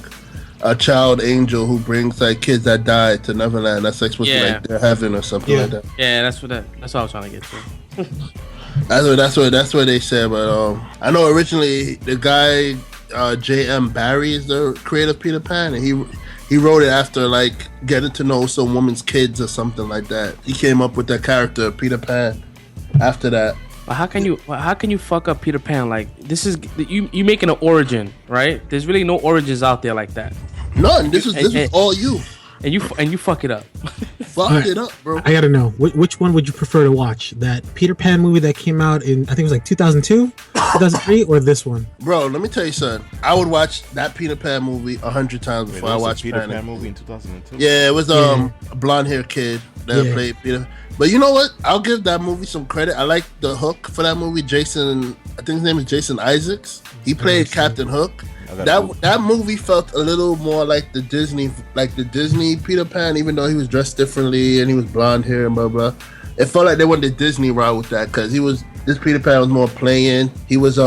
a child angel who brings like kids that died to Neverland. That's like supposed to be like their heaven or something like that. Yeah, that's what I was trying to get to. That's what they said. But I know originally the guy J.M. Barrie is the creator of Peter Pan, and he wrote it after like getting to know some woman's kids or something like that. He came up with that character Peter Pan after that. But how can you fuck up Peter Pan? Like this is you making an origin, right? There's really no origins out there like that. None. This is all you. And you fuck it up. Fuck it up, bro. I gotta know which one would you prefer to watch? That Peter Pan movie that came out in I think it was like 2002, 2003, or this one? Bro, let me tell you something. I would watch that Peter Pan movie 100 times before I watch Peter Pan movie in 2002. Yeah, it was a blonde haired kid that played Peter. But you know what? I'll give that movie some credit. I like the Hook for that movie. Jason, I think his name is Jason Isaacs. He played Captain Hook. That movie felt a little more like the Disney Peter Pan, even though he was dressed differently and he was blonde hair and blah blah. It felt like they went the Disney route with that because this Peter Pan was more playing. He was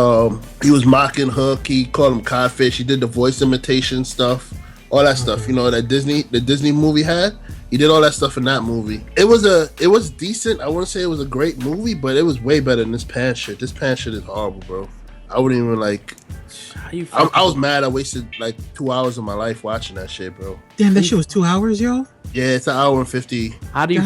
mocking Hook. He called him Codfish. He did the voice imitation stuff, all that stuff. You know that the Disney movie had. He did all that stuff in that movie. It was decent. I wouldn't say it was a great movie, but it was way better than this Pan shit. This Pan shit is horrible, bro. I wouldn't even like. I was mad. I wasted like 2 hours of my life watching that shit, bro. Damn, that shit was 2 hours, yo. Yeah, it's an hour and 50. How do you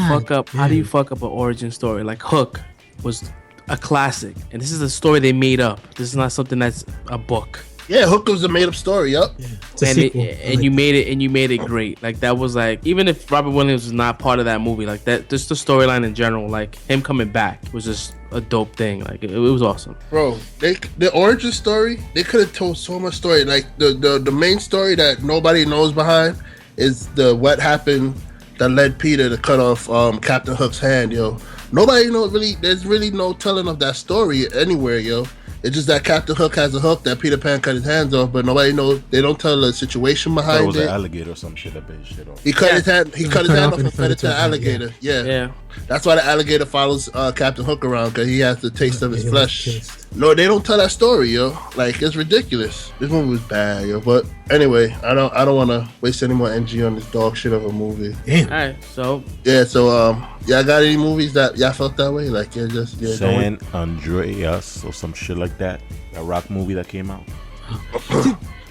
fuck up an origin story? Like Hook was a classic, and this is a story they made up. This is not something that's a book. Yeah, Hook was a made up story. Yup. Yeah. You made it great. Like that was like, even if Robert Williams was not part of that movie, like that, just the storyline in general, like him coming back was just a dope thing. Like it was awesome. Bro, the origin story, they could have told so much story. Like the main story that nobody knows behind is what happened that led Peter to cut off Captain Hook's hand, yo. Nobody knows really. There's really no telling of that story anywhere, yo. It's just that Captain Hook has a hook that Peter Pan cut his hands off, but nobody knows. They don't tell the situation behind it. It was an alligator or some shit that bit his shit off. He cut his hand. He cut his hand off and fed it to the alligator. Yeah. That's why the alligator follows Captain Hook around, because he has the taste of his flesh. No, they don't tell that story, yo. Like, it's ridiculous. This movie was bad, yo. But anyway, I don't want to waste any more energy on this dog shit of a movie. Damn. All right, so y'all got any movies that y'all felt that way? Like, San Andreas or some shit like that. That rock movie that came out.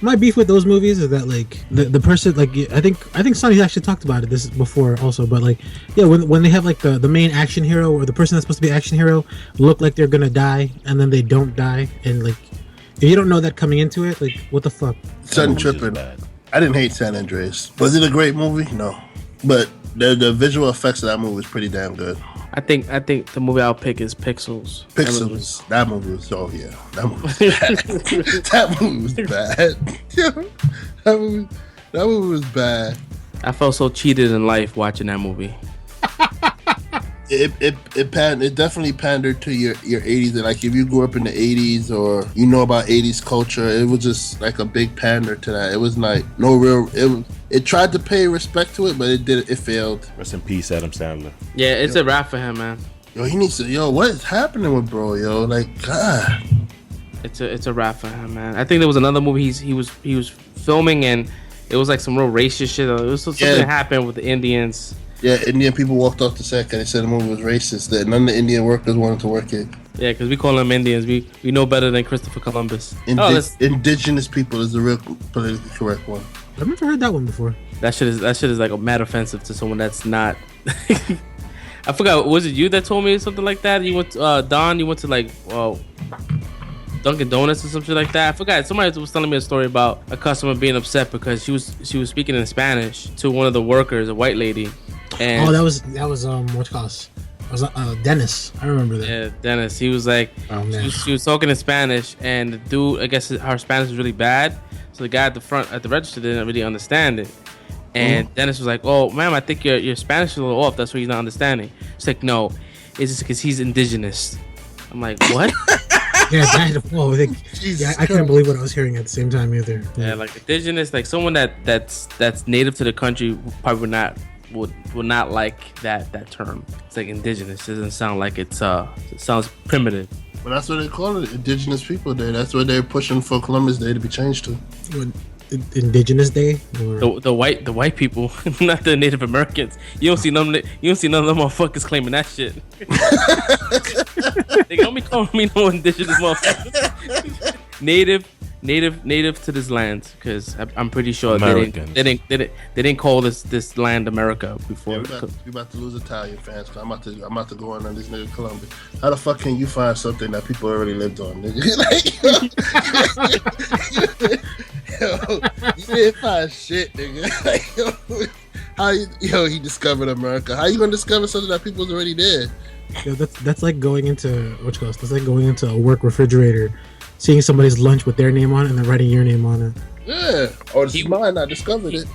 my beef with those movies is that like the person like I think Sonny actually talked about it this before also, but like yeah, when they have like the main action hero or the person that's supposed to be action hero look like they're gonna die and then they don't die, and like if you don't know that coming into it, like what the fuck? Sun tripping. I didn't hate San Andreas. Was it a great movie? No, but the visual effects of that movie was pretty damn good. I think the movie I'll pick is Pixels. Pixels. That movie was oh yeah. That movie was bad. That movie was bad. that movie was bad. I felt so cheated in life watching that movie. It definitely pandered to your 80s. Like if you grew up in the 80s or you know about 80s culture, it was just like a big pander to that. It was like no real. It tried to pay respect to it, but it failed. Rest in peace, Adam Sandler. Yeah, it's a wrap for him, man. Yo, he needs to. Yo, what is happening with bro? Yo, like God. It's a wrap for him, man. I think there was another movie he was filming and it was like some real racist shit. It was something that happened with the Indians. Yeah, Indian people walked off the set and they said the movie was racist. That none of the Indian workers wanted to work it. Yeah, because we call them Indians. We know better than Christopher Columbus. Indigenous people is the real politically correct one. I've never heard that one before. That shit is like mad offensive to someone that's not. I forgot. Was it you that told me something like that? You went Don. You went to like Dunkin' Donuts or something like that. I forgot. Somebody was telling me a story about a customer being upset because she was speaking in Spanish to one of the workers, a white lady. And that was what cost? It was Dennis. I remember that. Yeah, Dennis. He was like, she was talking in Spanish, and the dude, I guess her Spanish was really bad. So the guy at the register didn't really understand it. And Dennis was like, "Oh, ma'am, I think your Spanish is a little off. That's why he's not understanding." She's like, "No, it's just because he's indigenous." I'm like, "What?" I couldn't believe what I was hearing at the same time either. Yeah, like indigenous, like someone that's native to the country probably would not like that term. It's like indigenous. It doesn't sound like it sounds primitive. But that's what they call it, Indigenous People Day. That's what they're pushing for Columbus Day to be changed to. What, Indigenous Day? Or? The white people, not the Native Americans. You don't see none of them motherfuckers claiming that shit. They don't be calling me no indigenous motherfuckers. Native to this land, because I'm pretty sure they didn't call this land America before. Yeah, we about to lose Italian fans. I'm about to go on this nigga Columbus. How the fuck can you find something that people already lived on, nigga? Yo, you didn't find shit, nigga. He discovered America. How you gonna discover something that people's already there? Yo, that's like going into That's like going into a work refrigerator, seeing somebody's lunch with their name on it and then writing your name on it. Yeah. Or this is mine. I discovered it.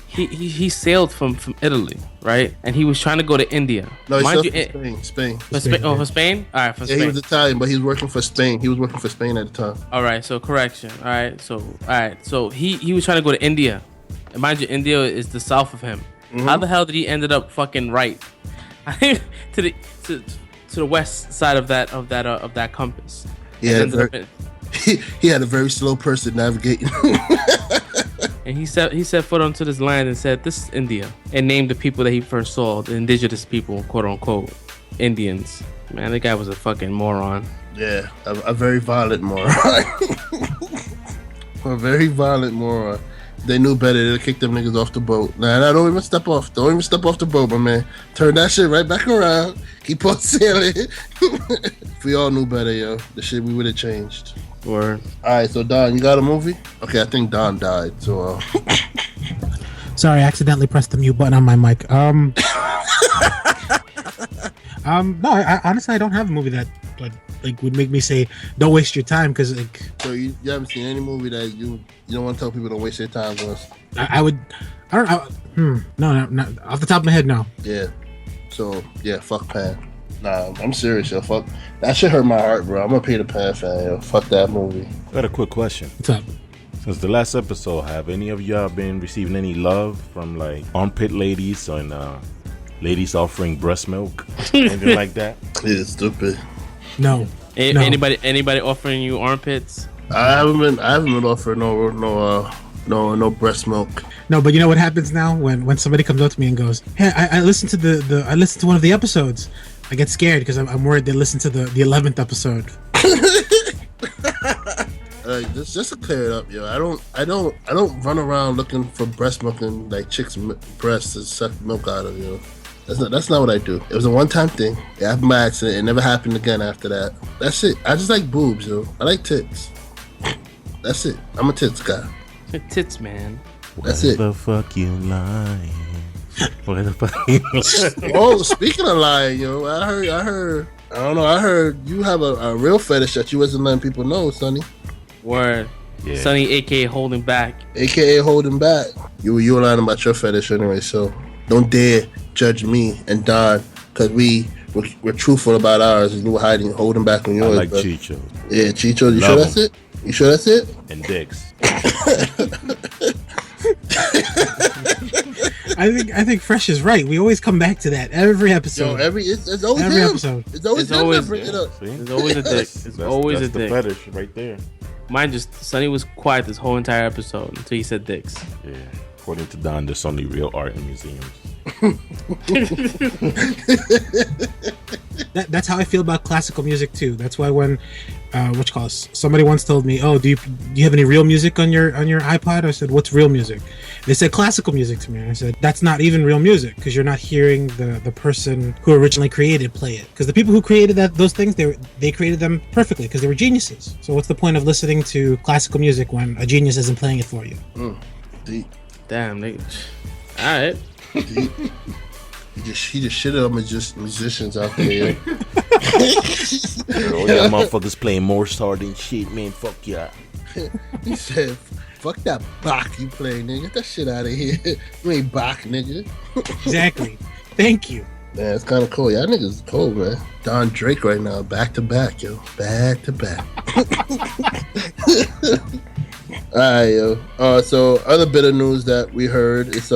He sailed from Italy, right? And he was trying to go to India. No, he sailed from Spain. For Spain? Oh, for Spain? All right, for Spain. He was Italian, but he was working for Spain. He was working for Spain at the time. All right, so correction. All right, so he was trying to go to India. And mind you, India is the south of him. Mm-hmm. How the hell did he ended up fucking right to the west side of that compass? Yeah, he had a very slow person navigating. And he set foot onto this land and said, "This is India," and named the people that he first saw, the indigenous people, quote unquote, Indians. Man, that guy was a fucking moron. Yeah, a very violent moron. A very violent moron. They knew better. They'd kick them niggas off the boat. Nah, don't even step off. Don't even step off the boat, my man. Turn that shit right back around. Keep on sailing. If we all knew better, yo, the shit we would have changed. Word. Alright, so Don, you got a movie? Okay, I think Don died, so Sorry, I accidentally pressed the mute button on my mic. No, honestly, I don't have a movie that like would make me say don't waste your time, because like. So you haven't seen any movie that you don't want to tell people don't waste their time with? No, off the top of my head, no. Yeah. So yeah, fuck Pan. Nah, I'm serious, yo. Fuck that shit hurt my heart, bro. I'm a Peter Pan fan, yo. Fuck that movie. I got a quick question. What's up? Since the last episode, have any of y'all been receiving any love from like armpit ladies and ladies offering breast milk, anything like that? Yeah, stupid. No. Anybody offering you armpits? I haven't been offered no breast milk. No, but you know what happens now when somebody comes up to me and goes, "Hey, I listened to I listened to one of the episodes." I get scared because I'm worried they listen to the 11th episode. like this, just to clear it up, yo. I don't run around looking for breast milking like chicks' breasts to suck milk out of, yo. That's not what I do. It was a one-time thing. It happened by accident. It never happened again after that. That's it. I just like boobs, yo. I like tits. That's it. I'm a tits guy. Tits, man. That's it. Where the fuck you lying? Where the fuck? Oh, speaking of lying, yo, I heard. I don't know. I heard you have a real fetish that you wasn't letting people know, Sonny. Word. Yeah. Sonny, aka holding back. AKA holding back. You were lying about your fetish anyway, so don't dare judge me and Don, because we're truthful about ours and you were holding back on yours. I like but, Chicho. Yeah, Chicho. You sure that's it? You sure that's it? And dicks. I think Fresh is right. We always come back to that every episode. Yo, it's always every him. episode. It's always him that bring it up. There's always a dick. It's always a the dick. fetish right there. Mine just Sonny was quiet this whole entire episode until he said dicks. Yeah. According to Don, there's only real art in museums. That's how I feel about classical music too. That's why when somebody once told me, "Oh, do you have any real music on your iPod?" I said, "What's real music?" They said classical music to me. And I said, "That's not even real music because you're not hearing the person who originally created play it. Because the people who created those things, they created them perfectly because they were geniuses. So what's the point of listening to classical music when a genius isn't playing it for you?" Deep. Damn, nigga. All right. Deep. He just shitted on musicians out there. Oh, yeah, motherfuckers playing Morse hard and shit, man. Fuck yeah. He said, "Fuck that Bach you play, nigga. Get that shit out of here. You ain't Bach, nigga." Exactly. Thank you. Man, it's kind of cool. Y'all niggas cold, man. Don Drake right now, back to back, yo. Back to back. Alright, yo. So other bit of news that we heard is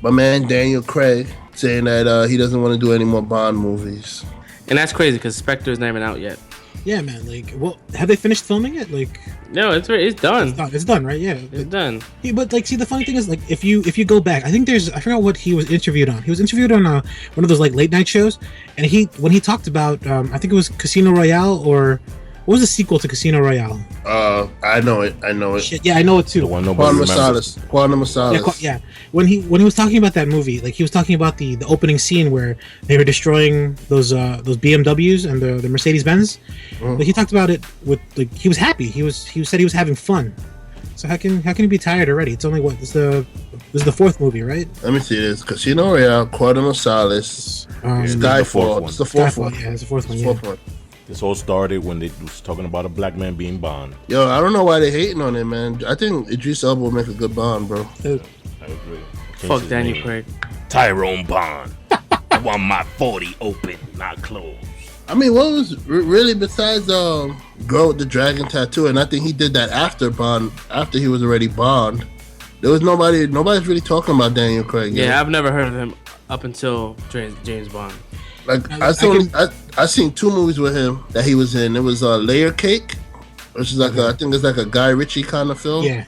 my man Daniel Craig saying that he doesn't want to do any more Bond movies. And that's crazy because Spectre's not even out yet. Yeah, man. Like, well, have they finished filming it? Like, no, it's done. It's done, right? Yeah, It's done. But like, see, the funny thing is, like, if you go back, I think I forgot what he was interviewed on. He was interviewed on one of those like late night shows, and when he talked about, I think it was Casino Royale, or what was the sequel to Casino Royale? I know it. Shit, yeah, I know it too. The one nobody remembers. Quantum of Solace. Yeah. When he was talking about that movie, like he was talking about the opening scene where they were destroying those BMWs and the Mercedes Benz. Like he talked about it with like he was happy. He said he was having fun. So how can he be tired already? It's only this is the fourth movie, right? Let me see this: Casino Royale, Quantum of Solace, Skyfall. It's the fourth one. Yeah, it's the fourth one. One. This all started when they was talking about a black man being Bond. Yo, I don't know why they hating on it, man. I think Idris Elba will make a good Bond, bro. I agree. Fuck Daniel Craig. Tyrone Bond. I want my 40 open, not closed. I mean, what was really besides Girl with the Dragon Tattoo, and I think he did that after Bond, after he was already Bond. There was nobody's really talking about Daniel Craig. Yeah, I've never heard of him up until James Bond. Like I seen two movies with him that he was in. It was Layer Cake, which is like I think it's like a Guy Ritchie kind of film. Yeah.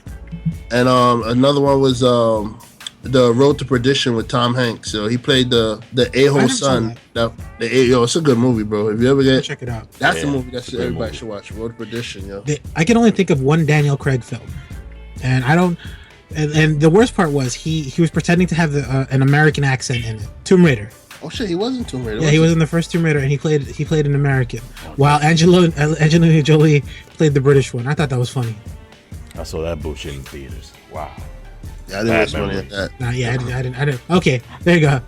And another one was The Road to Perdition with Tom Hanks. So he played the a-hole son. It's a good movie, bro. If you ever check it out. That's a movie that everybody should watch. Road to Perdition, yo. I can only think of one Daniel Craig film, and I don't. And the worst part was he was pretending to have an American accent in it. Tomb Raider. Oh shit, he was in Tomb Raider. Yeah, he was in the first Tomb Raider, and he played an American, while Angelina Jolie played the British one. I thought that was funny. I saw that bullshit in theaters. Wow. Yeah, I didn't watch funny at that. Nah, yeah, I didn't. Okay, there you go.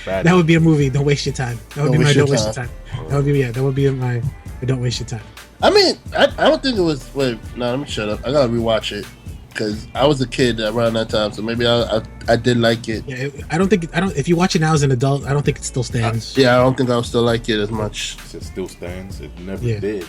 That would be a movie. Don't waste your time. That would be my don't waste your time. That would be my don't waste your time. I mean, I don't think it was. Wait, no, let me shut up. I gotta rewatch it. Because I was a kid around that time, so maybe I did like it. Yeah, I don't. If you watch it now as an adult, I don't think it still stands. I don't think I'll still like it as much. It still stands. It never did.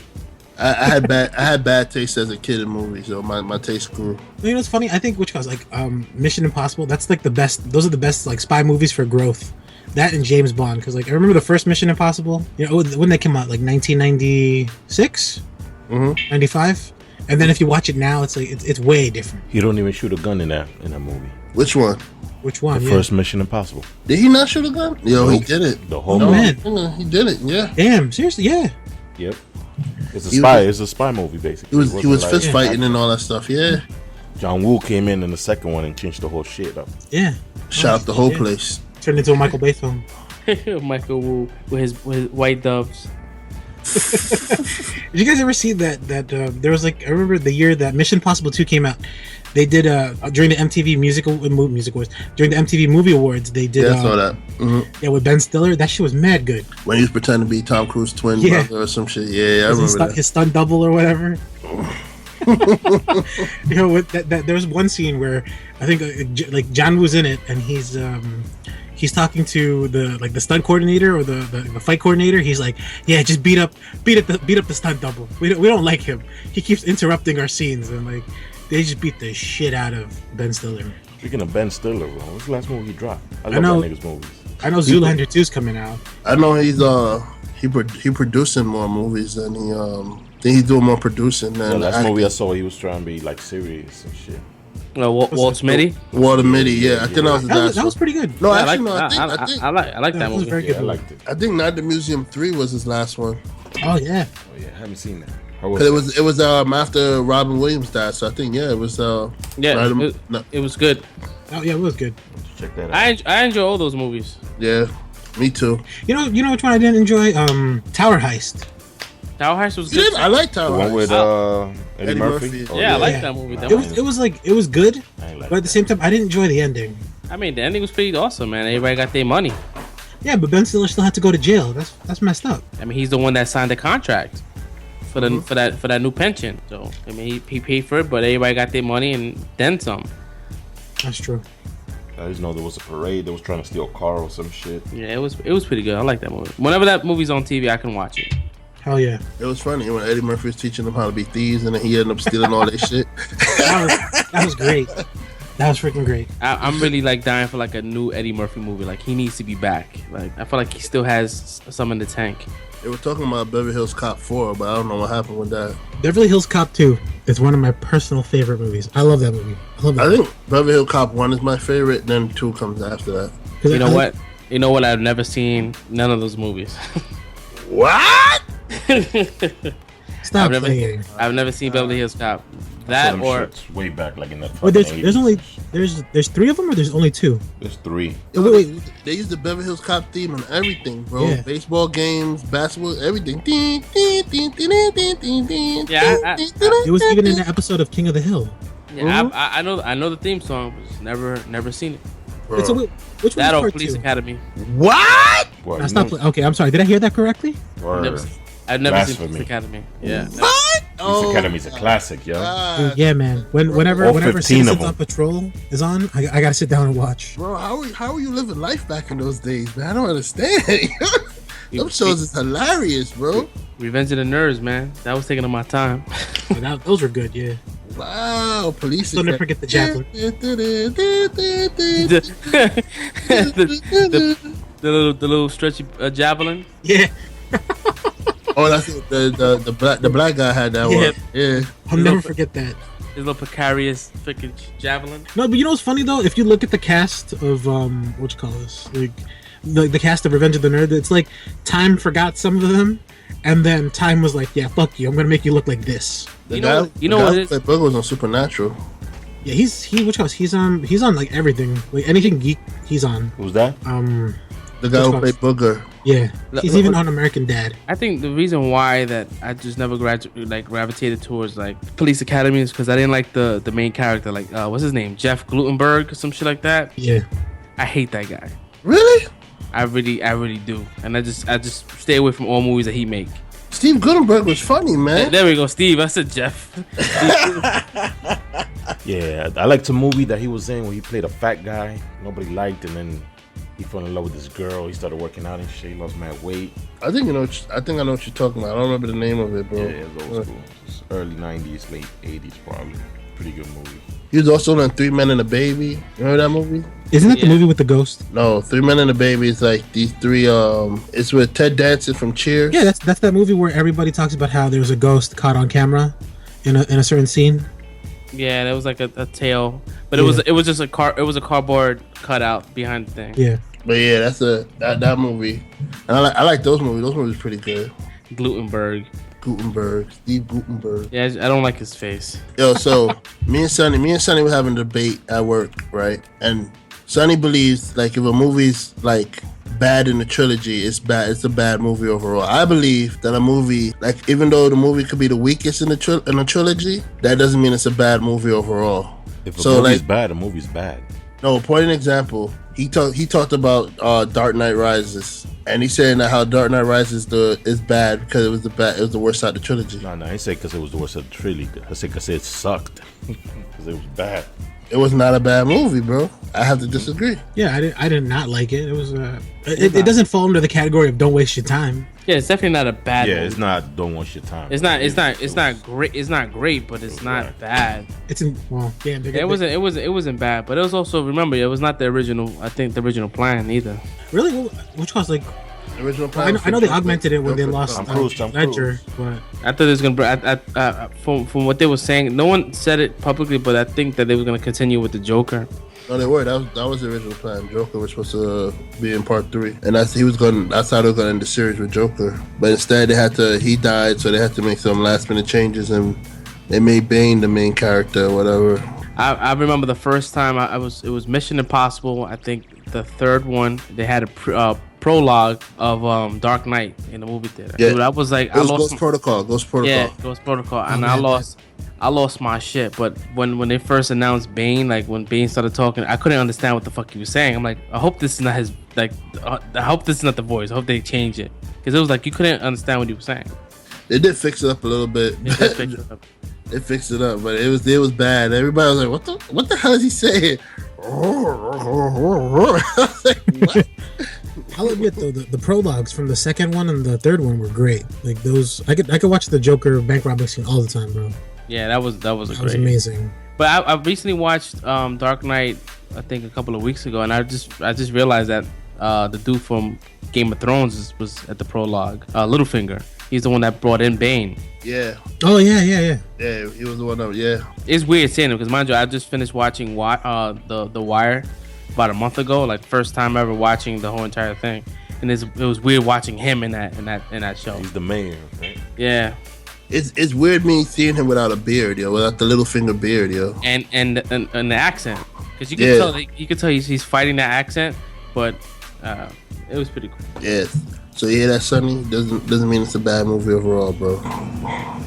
I had bad taste as a kid in movies, so my taste grew. You know what's funny? I think which was like Mission Impossible. That's like the best. Those are the best like spy movies for growth. That and James Bond, because like I remember the first Mission Impossible. You know when they came out, like 1996, 95. And then if you watch it now, it's like it's way different. He don't even shoot a gun in that movie. Which one? The first Mission Impossible. Did he not shoot a gun? Yo, he did it. The whole man. He did it. Yeah. Damn. Seriously. Yeah. Yep. It's a spy. It's a spy movie, basically. He was fist fighting and all that stuff. Yeah. John Woo came in the second one and changed the whole shit up. Yeah. Shot up the whole place. Turned into a Michael Bay film. Michael Woo with his white doves. Did you guys ever see that there was like, I remember the year that Mission Impossible 2 came out, they did during the MTV Music Awards, during the MTV Movie Awards, they did I saw that. Yeah, with Ben Stiller. That shit was mad good. When he was pretending to be Tom Cruise's twin brother or some shit. Yeah, I remember his stunt double or whatever. You know, with that there was one scene where I think like John Woo's in it, and he's talking to the stunt coordinator or the fight coordinator. He's like, yeah, just beat up the stunt double. We don't like him. He keeps interrupting our scenes, and like they just beat the shit out of Ben Stiller. Speaking of Ben Stiller, bro, what's the last movie he dropped? I love that nigga's movies. I know Zoolander 2's coming out. I know he's he producing more movies than he's doing more producing than the last movie I saw, he was trying to be like serious and shit. Walt Smitty. Walter Mitty, yeah. I think that was pretty good. No, I actually, like I that movie. Was very good. I liked it. think Night at the Museum 3 was his last one. Oh yeah. Oh yeah, I haven't seen that. Cause it was after Robin Williams died, so I think it was it was good. Oh yeah, it was good. Check that out. I enjoy all those movies. Yeah, me too. You know which one I didn't enjoy? Tower Heist. Tower Heist was good. I like Tower The one Heist. with Eddie Murphy. Oh, I like that movie. It was good, but at the same time, I didn't enjoy the ending. I mean, the ending was pretty awesome, man. Everybody got their money. Yeah, but Ben Stiller still had to go to jail. That's messed up. I mean, he's the one that signed the contract for that new pension. So I mean, he paid for it, but everybody got their money and then some. That's true. I just know there was a parade that was trying to steal a car or some shit. Yeah, it was pretty good. I like that movie. Whenever that movie's on TV, I can watch it. Hell yeah. It was funny when Eddie Murphy was teaching them how to be thieves, and then he ended up stealing all their shit. That was great. That was freaking great. I'm really like dying for like a new Eddie Murphy movie. Like he needs to be back. Like I feel like he still has some in the tank. They were talking about Beverly Hills Cop 4, but I don't know what happened with that. Beverly Hills Cop 2 is one of my personal favorite movies. I love that movie. I think Beverly Hills Cop 1 is my favorite, then 2 comes after that. You know what? You know what? I've never seen none of those movies. What? Stop playing. I've never seen Beverly Hills Cop. That or way back, like in the. Wait, there's 3 of them, or there's only 2? There's 3. Wait, they used the Beverly Hills Cop theme on everything, bro. Yeah. Baseball games, basketball, everything. Yeah, It was even in the episode of King of the Hill. yeah. I know the theme song, but just never seen it. Bro. Wait, so which That one or is part Police 2? Academy. What? What? Okay, I'm sorry. Did I hear that correctly? I've never seen Blasphemy. Police Academy. Yeah. What? Police Academy's a classic, yo. Dude, yeah, man. Whenever 15 of Citizens them. on Patrol is on, I gotta sit down and watch. Bro, how are you living life back in those days, man? I don't understand. Them shows is hilarious, bro. Revenge of the Nerds, man. That was taking up my time. Yeah, those were good, yeah. Wow, police. Don't never forget the javelin. the little stretchy javelin. Yeah. Oh, that's it. The black guy had that one. Yeah. I'll never forget that. His little precarious freaking javelin. No, but you know what's funny though? If you look at the cast of what you call this, like the cast of Revenge of the Nerd, it's like Time forgot some of them, and then Time was like, "Yeah, fuck you, I'm gonna make you look like this." You know what it is? Booger was on Supernatural. Yeah, he's on like everything, like anything geek, he's on. Who's that? The guy who played Booger. Yeah, he's even on American Dad. I think the reason why that I just never gravitated towards like Police Academy is because I didn't like the main character, like what's his name, Jeff Glutenberg or some shit like that. Yeah, I hate that guy. Really? I really do, and I just stay away from all movies that he make. Steve Guttenberg was funny, man. There we go, Steve. I said Jeff. Yeah, I liked a movie that he was in where he played a fat guy nobody liked, and then he fell in love with this girl. He started working out and shit. He lost mad weight. I think I know what you're talking about. I don't remember the name of it, bro. Yeah, it was old school. It's early 90s, late 80s, probably. Pretty good movie. He was also in 3 Men and a Baby. You remember that movie? Isn't that the movie with the ghost? No, 3 Men and a Baby is like these 3. It's with Ted Danson from Cheers. Yeah, that's that movie where everybody talks about how there's a ghost caught on camera in a certain scene. Yeah, that was like a tail, but it was just a cardboard cutout behind the thing. Yeah. But yeah, that's that movie. And I like those movies. Those movies are pretty good. Glutenberg. Gutenberg. Steve Gutenberg. Yeah, I don't like his face. Yo, so me and Sonny were having a debate at work, right? And Sonny believes like if a movie's like bad in the trilogy, it's bad. It's a bad movie overall. I believe that a movie, like even though the movie could be the weakest in the trilogy, that doesn't mean it's a bad movie overall. If a movie's bad, a movie's bad. No, point an example. He talked about Dark Knight Rises, and he's saying that how Dark Knight Rises is bad because it was the worst out of the trilogy. No, I ain't say because it was the worst of the trilogy. I said because it sucked. Because it was bad. It was not a bad movie, bro. I have to disagree. Yeah, I did not like it. It was it doesn't fall under the category of don't waste your time. Yeah, it's definitely not a bad. Yeah, movie. it's not. Don't waste your time. It's not great. It's not great, but it's not bad. It wasn't bad, but it was also, remember, it was not the original. I think the original plan either. Really, which was like. The original plan. I know they augmented it when they lost Ledger, but I thought it was gonna. From what they were saying, no one said it publicly, but I think that they were gonna continue with the Joker. No, they were. That was the original plan. Joker was supposed to be in part 3, and that's how they were going to end the series with Joker. But instead, he died, so they had to make some last minute changes, and they made Bane the main character or whatever. I remember the first time it was Mission Impossible. I think the third one they had a prologue of Dark Knight in the movie theater. Yeah. Dude, I was like, Ghost Protocol. Yeah, Ghost Protocol, and I lost my shit. But when they first announced Bane, like when Bane started talking, I couldn't understand what the fuck he was saying. I'm like, I hope this is not his I hope this is not the voice. I hope they change it, because it was like you couldn't understand what he was saying. They did fix it up a little bit. They fixed it up, but it was bad. Everybody was like, what the hell is he saying? I was like, what? I'll admit though, the prologues from the second one and the third one were great. Like those, I could watch the Joker bank robbing scene all the time, bro. Yeah, that was great. Amazing. But I recently watched Dark Knight, I think a couple of weeks ago, and I just realized that the dude from Game of Thrones was at the prologue. Littlefinger. He's the one that brought in Bane. Yeah. Oh yeah. Yeah, he was the one that. Yeah. It's weird seeing him because, mind you, I just finished watching the Wire about a month ago, like first time ever watching the whole entire thing, and it was weird watching him in that show. He's the mayor, right? Yeah. It's weird me seeing him without a beard, yo, without the Littlefinger beard, yo, and the accent, because you could tell he's fighting that accent, but it was pretty cool. Yes. So yeah, that Sonny doesn't mean it's a bad movie overall, bro.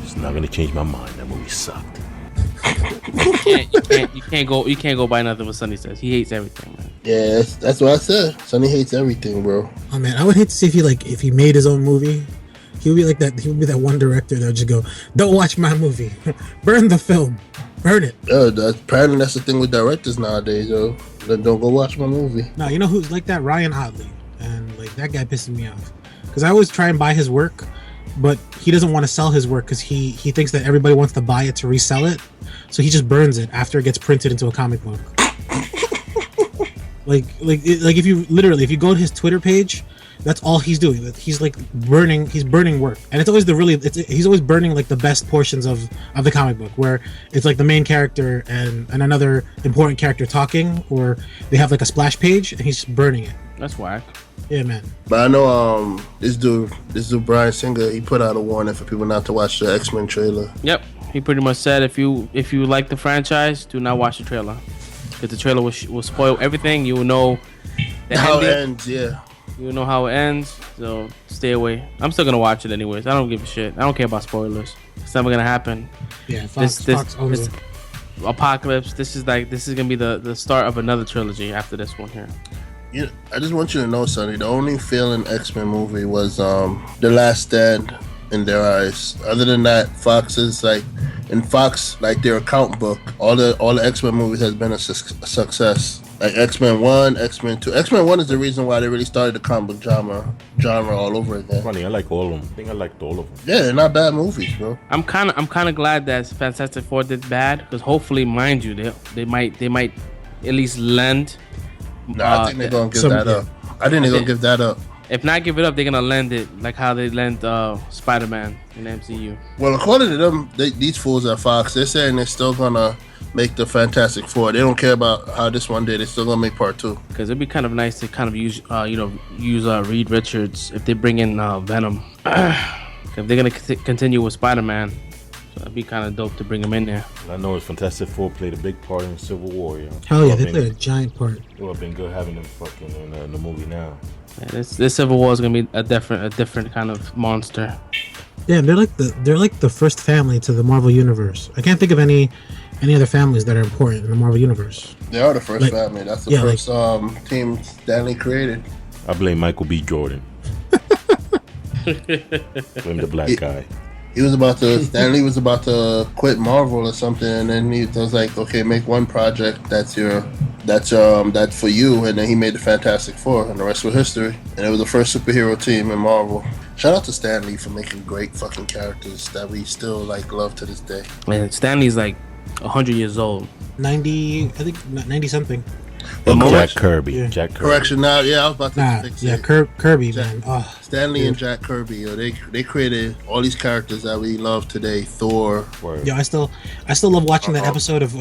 It's not gonna change my mind. That movie sucked. You can't go by nothing what Sonny says. He hates everything, man. Yeah, that's what I said. Sonny hates everything, bro. Oh man, I would hate to see if he made his own movie. He would be like that. He would be that one director that would just go, "Don't watch my movie, burn the film, burn it." Apparently that's the thing with directors nowadays, yo. Then don't go watch my movie. No, you know who's like that? Ryan Otley, and like that guy pisses me off because I always try and buy his work, but he doesn't want to sell his work because he thinks that everybody wants to buy it to resell it, so he just burns it after it gets printed into a comic book. like if you go to his Twitter page, that's all he's doing. He's like burning work, and it's always he's always burning like the best portions of the comic book, where it's like the main character and another important character talking, or they have like a splash page, and he's just burning it. That's whack. Yeah, man. But I know this dude Bryan Singer, he put out a warning for people not to watch the X-Men trailer. Yep, he pretty much said if you like the franchise, do not watch the trailer, because the trailer will spoil everything. You will know how it ends. Yeah. You know how it ends, so stay away. I'm still gonna watch it anyways. I don't give a shit. I don't care about spoilers. It's never gonna happen. Yeah, Fox owns it. Apocalypse. This is gonna be the start of another trilogy after this one here. Yeah, I just want you to know, Sonny, the only failing X-Men movie was The Last Stand in their eyes. Other than that, Fox's like their account book, all the X-Men movies has been a success. Like X-Men 1, X-Men 2. X-Men 1 is the reason why they really started the comic book genre all over again. Funny, I like all of them. I think I liked all of them. Yeah, they're not bad movies, bro. I'm kind of glad that Fantastic Four did bad, because hopefully, mind you, they might at least lend. I think they're gonna give that up. I think they're gonna give that up. If not give it up, they're gonna lend it like how they lent Spider-Man in the MCU. Well, according to them, these fools at Fox, they're saying they're still gonna make the Fantastic Four. They don't care about how this one did. They're still gonna make part 2. Because it'd be kind of nice to kind of use Reed Richards if they bring in Venom. if they're gonna continue with Spider-Man, so it'd be kind of dope to bring him in there. I know it's Fantastic Four played a big part in Civil War. Yo. Hell yeah, they played a giant part. It would have been good having them fucking in the movie now. Yeah, this Civil War is gonna be a different kind of monster. Yeah, they're like the first family to the Marvel universe. I can't think of any other families that are important in the Marvel universe. They are the first family. That's the first team Stanley created. I blame Michael B. Jordan. Blame the black guy. Stanley was about to quit Marvel or something, and then he was like, okay, make one project that's for you, and then he made the Fantastic Four, and the rest was history. And it was the first superhero team in Marvel. Shout out to Stanley for making great fucking characters that we still like love to this day. Man, Stanley's like 100 years old. 90 something. Jack Kirby. Yeah. Jack Kirby. Correction now, yeah, I was about to fix it. Kirby, man. Oh, Stanley and Jack Kirby, they created all these characters that we love today. Thor. Yeah, I still love watching that episode of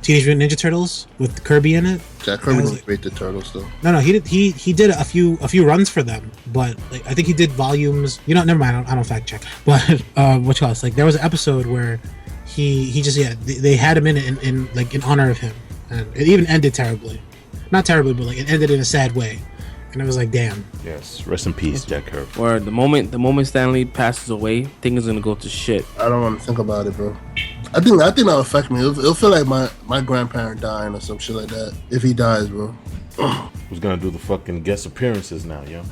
Teenage Mutant Ninja Turtles with Kirby in it. Jack Kirby didn't create the Turtles though. No, he did a few runs for them, but like, I think he did volumes. Never mind. I don't fact check. But what you call it? Like there was an episode where he just they had him in it in honor of him. And it even ended terribly. Not terribly, but like it ended in a sad way. And it was like, damn. Yes, rest in peace, Jack Kirby. Or the moment Stanley passes away, things is gonna go to shit. I don't want to think about it, bro. I think that'll affect me. It'll feel like my grandparent dying or some shit like that if he dies, bro. Who's gonna do the fucking guest appearances now, yo?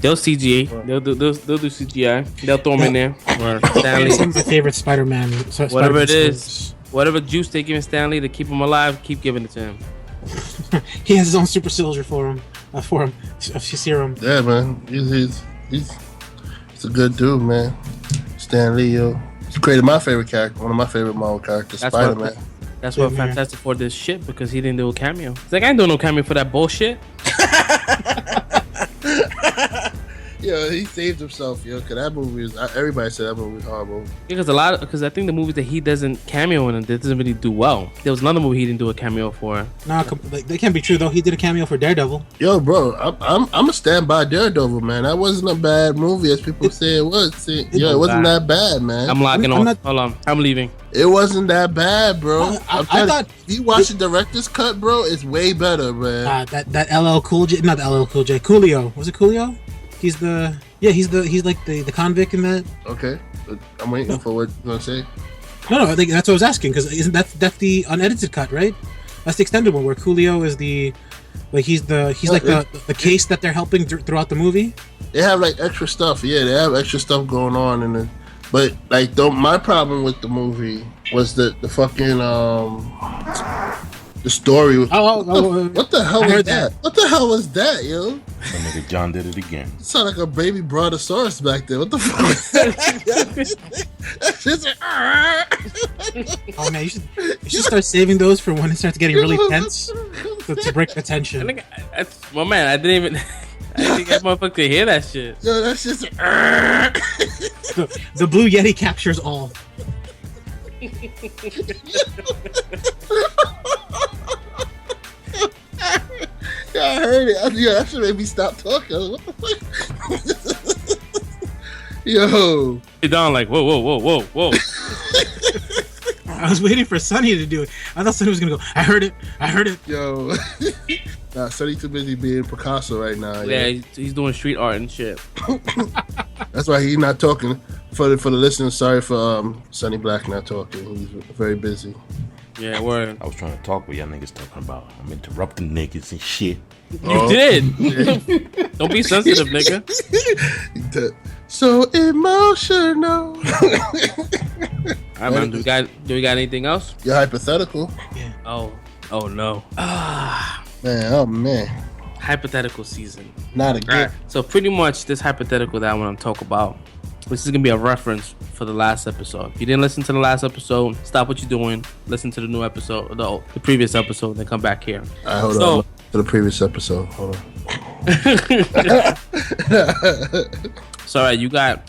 They'll CGI. They'll do CGI. They'll throw him in there. Or Stanley. Some of my favorite Spider-Man. Whatever it is. Whatever juice they giving Stanley to keep him alive, keep giving it to him. He has his own super soldier for him, serum. Yeah, man, he's a good dude, man. Stan Lee, yo, he created my favorite character, one of my favorite Marvel characters, Spider-Man. That's why Fantastic Four did shit, because he didn't do a cameo. It's like, I ain't doing no cameo for that bullshit. Yo, he saved himself, yo. Cause that movie is. Everybody said that movie was horrible. Because I think the movies that he doesn't cameo in, it doesn't really do well. There was another movie he didn't do a cameo for. Nah, they can't be true though. He did a cameo for Daredevil. Yo, bro, I'm a stand by Daredevil, man. That wasn't a bad movie as people say it was. It wasn't that bad, man. I'm logging on. Hold on, I'm leaving. It wasn't that bad, bro. I thought if you watch the director's cut, bro, it's way better, man. That LL Cool J, not the LL Cool J, Coolio. Was it Coolio? He's like the convict in that. Okay, I'm waiting for what you're gonna say. No, I think that's what I was asking, because isn't that's the unedited cut, right? That's the extended one where Coolio is he's the case that they're helping throughout the movie. They have like extra stuff, yeah. They have extra stuff going on in it, but like my problem with the movie was the fucking the story. What the hell was that? What the hell was that, yo? That nigga John did it again. It sounded like a baby brontosaurus back there. What the fuck was that? Oh man, you should start saving those for when it starts getting really tense to break the tension. My man, I didn't think that motherfucker could hear that shit. Yo, that's just the Blue Yeti captures all. Yeah, I heard it. That should make me stop talking. What the fuck? Yo. You're down like, whoa. I was waiting for Sonny to do it. I thought Sonny was gonna go, I heard it. Yo. Nah, Sonny too busy being Picasso right now. Yeah, he's doing street art and shit. That's why he's not talking. For the listeners, sorry for Sonny Black not talking. He's very busy. Yeah, word. I was trying to talk, but y'all niggas talking about I'm interrupting niggas and shit. You did. Don't be sensitive, nigga. So emotional. Alright, man. Do we got anything else? You're hypothetical. Yeah. Oh no. Man. Hypothetical season. Not again. Right. So pretty much this hypothetical that I want to talk about, this is gonna be a reference for the last episode. If you didn't listen to the last episode, stop what you're doing, listen to the new episode, the previous episode, then come back here. Hold on. To the previous episode. Hold on. So alright, you got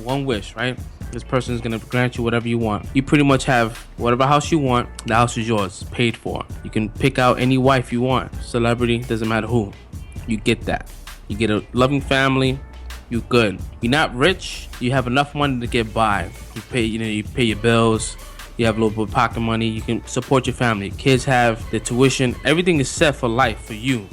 one wish, right? This person is gonna grant you whatever you want. You pretty much have whatever house you want. The house is yours, paid for. You can pick out any wife you want, celebrity, doesn't matter who. You get that. You get a loving family, you good. You're not rich, you have enough money to get by. You pay your bills. You have a little bit of pocket money. You can support your family. Kids have the tuition. Everything is set for life for you.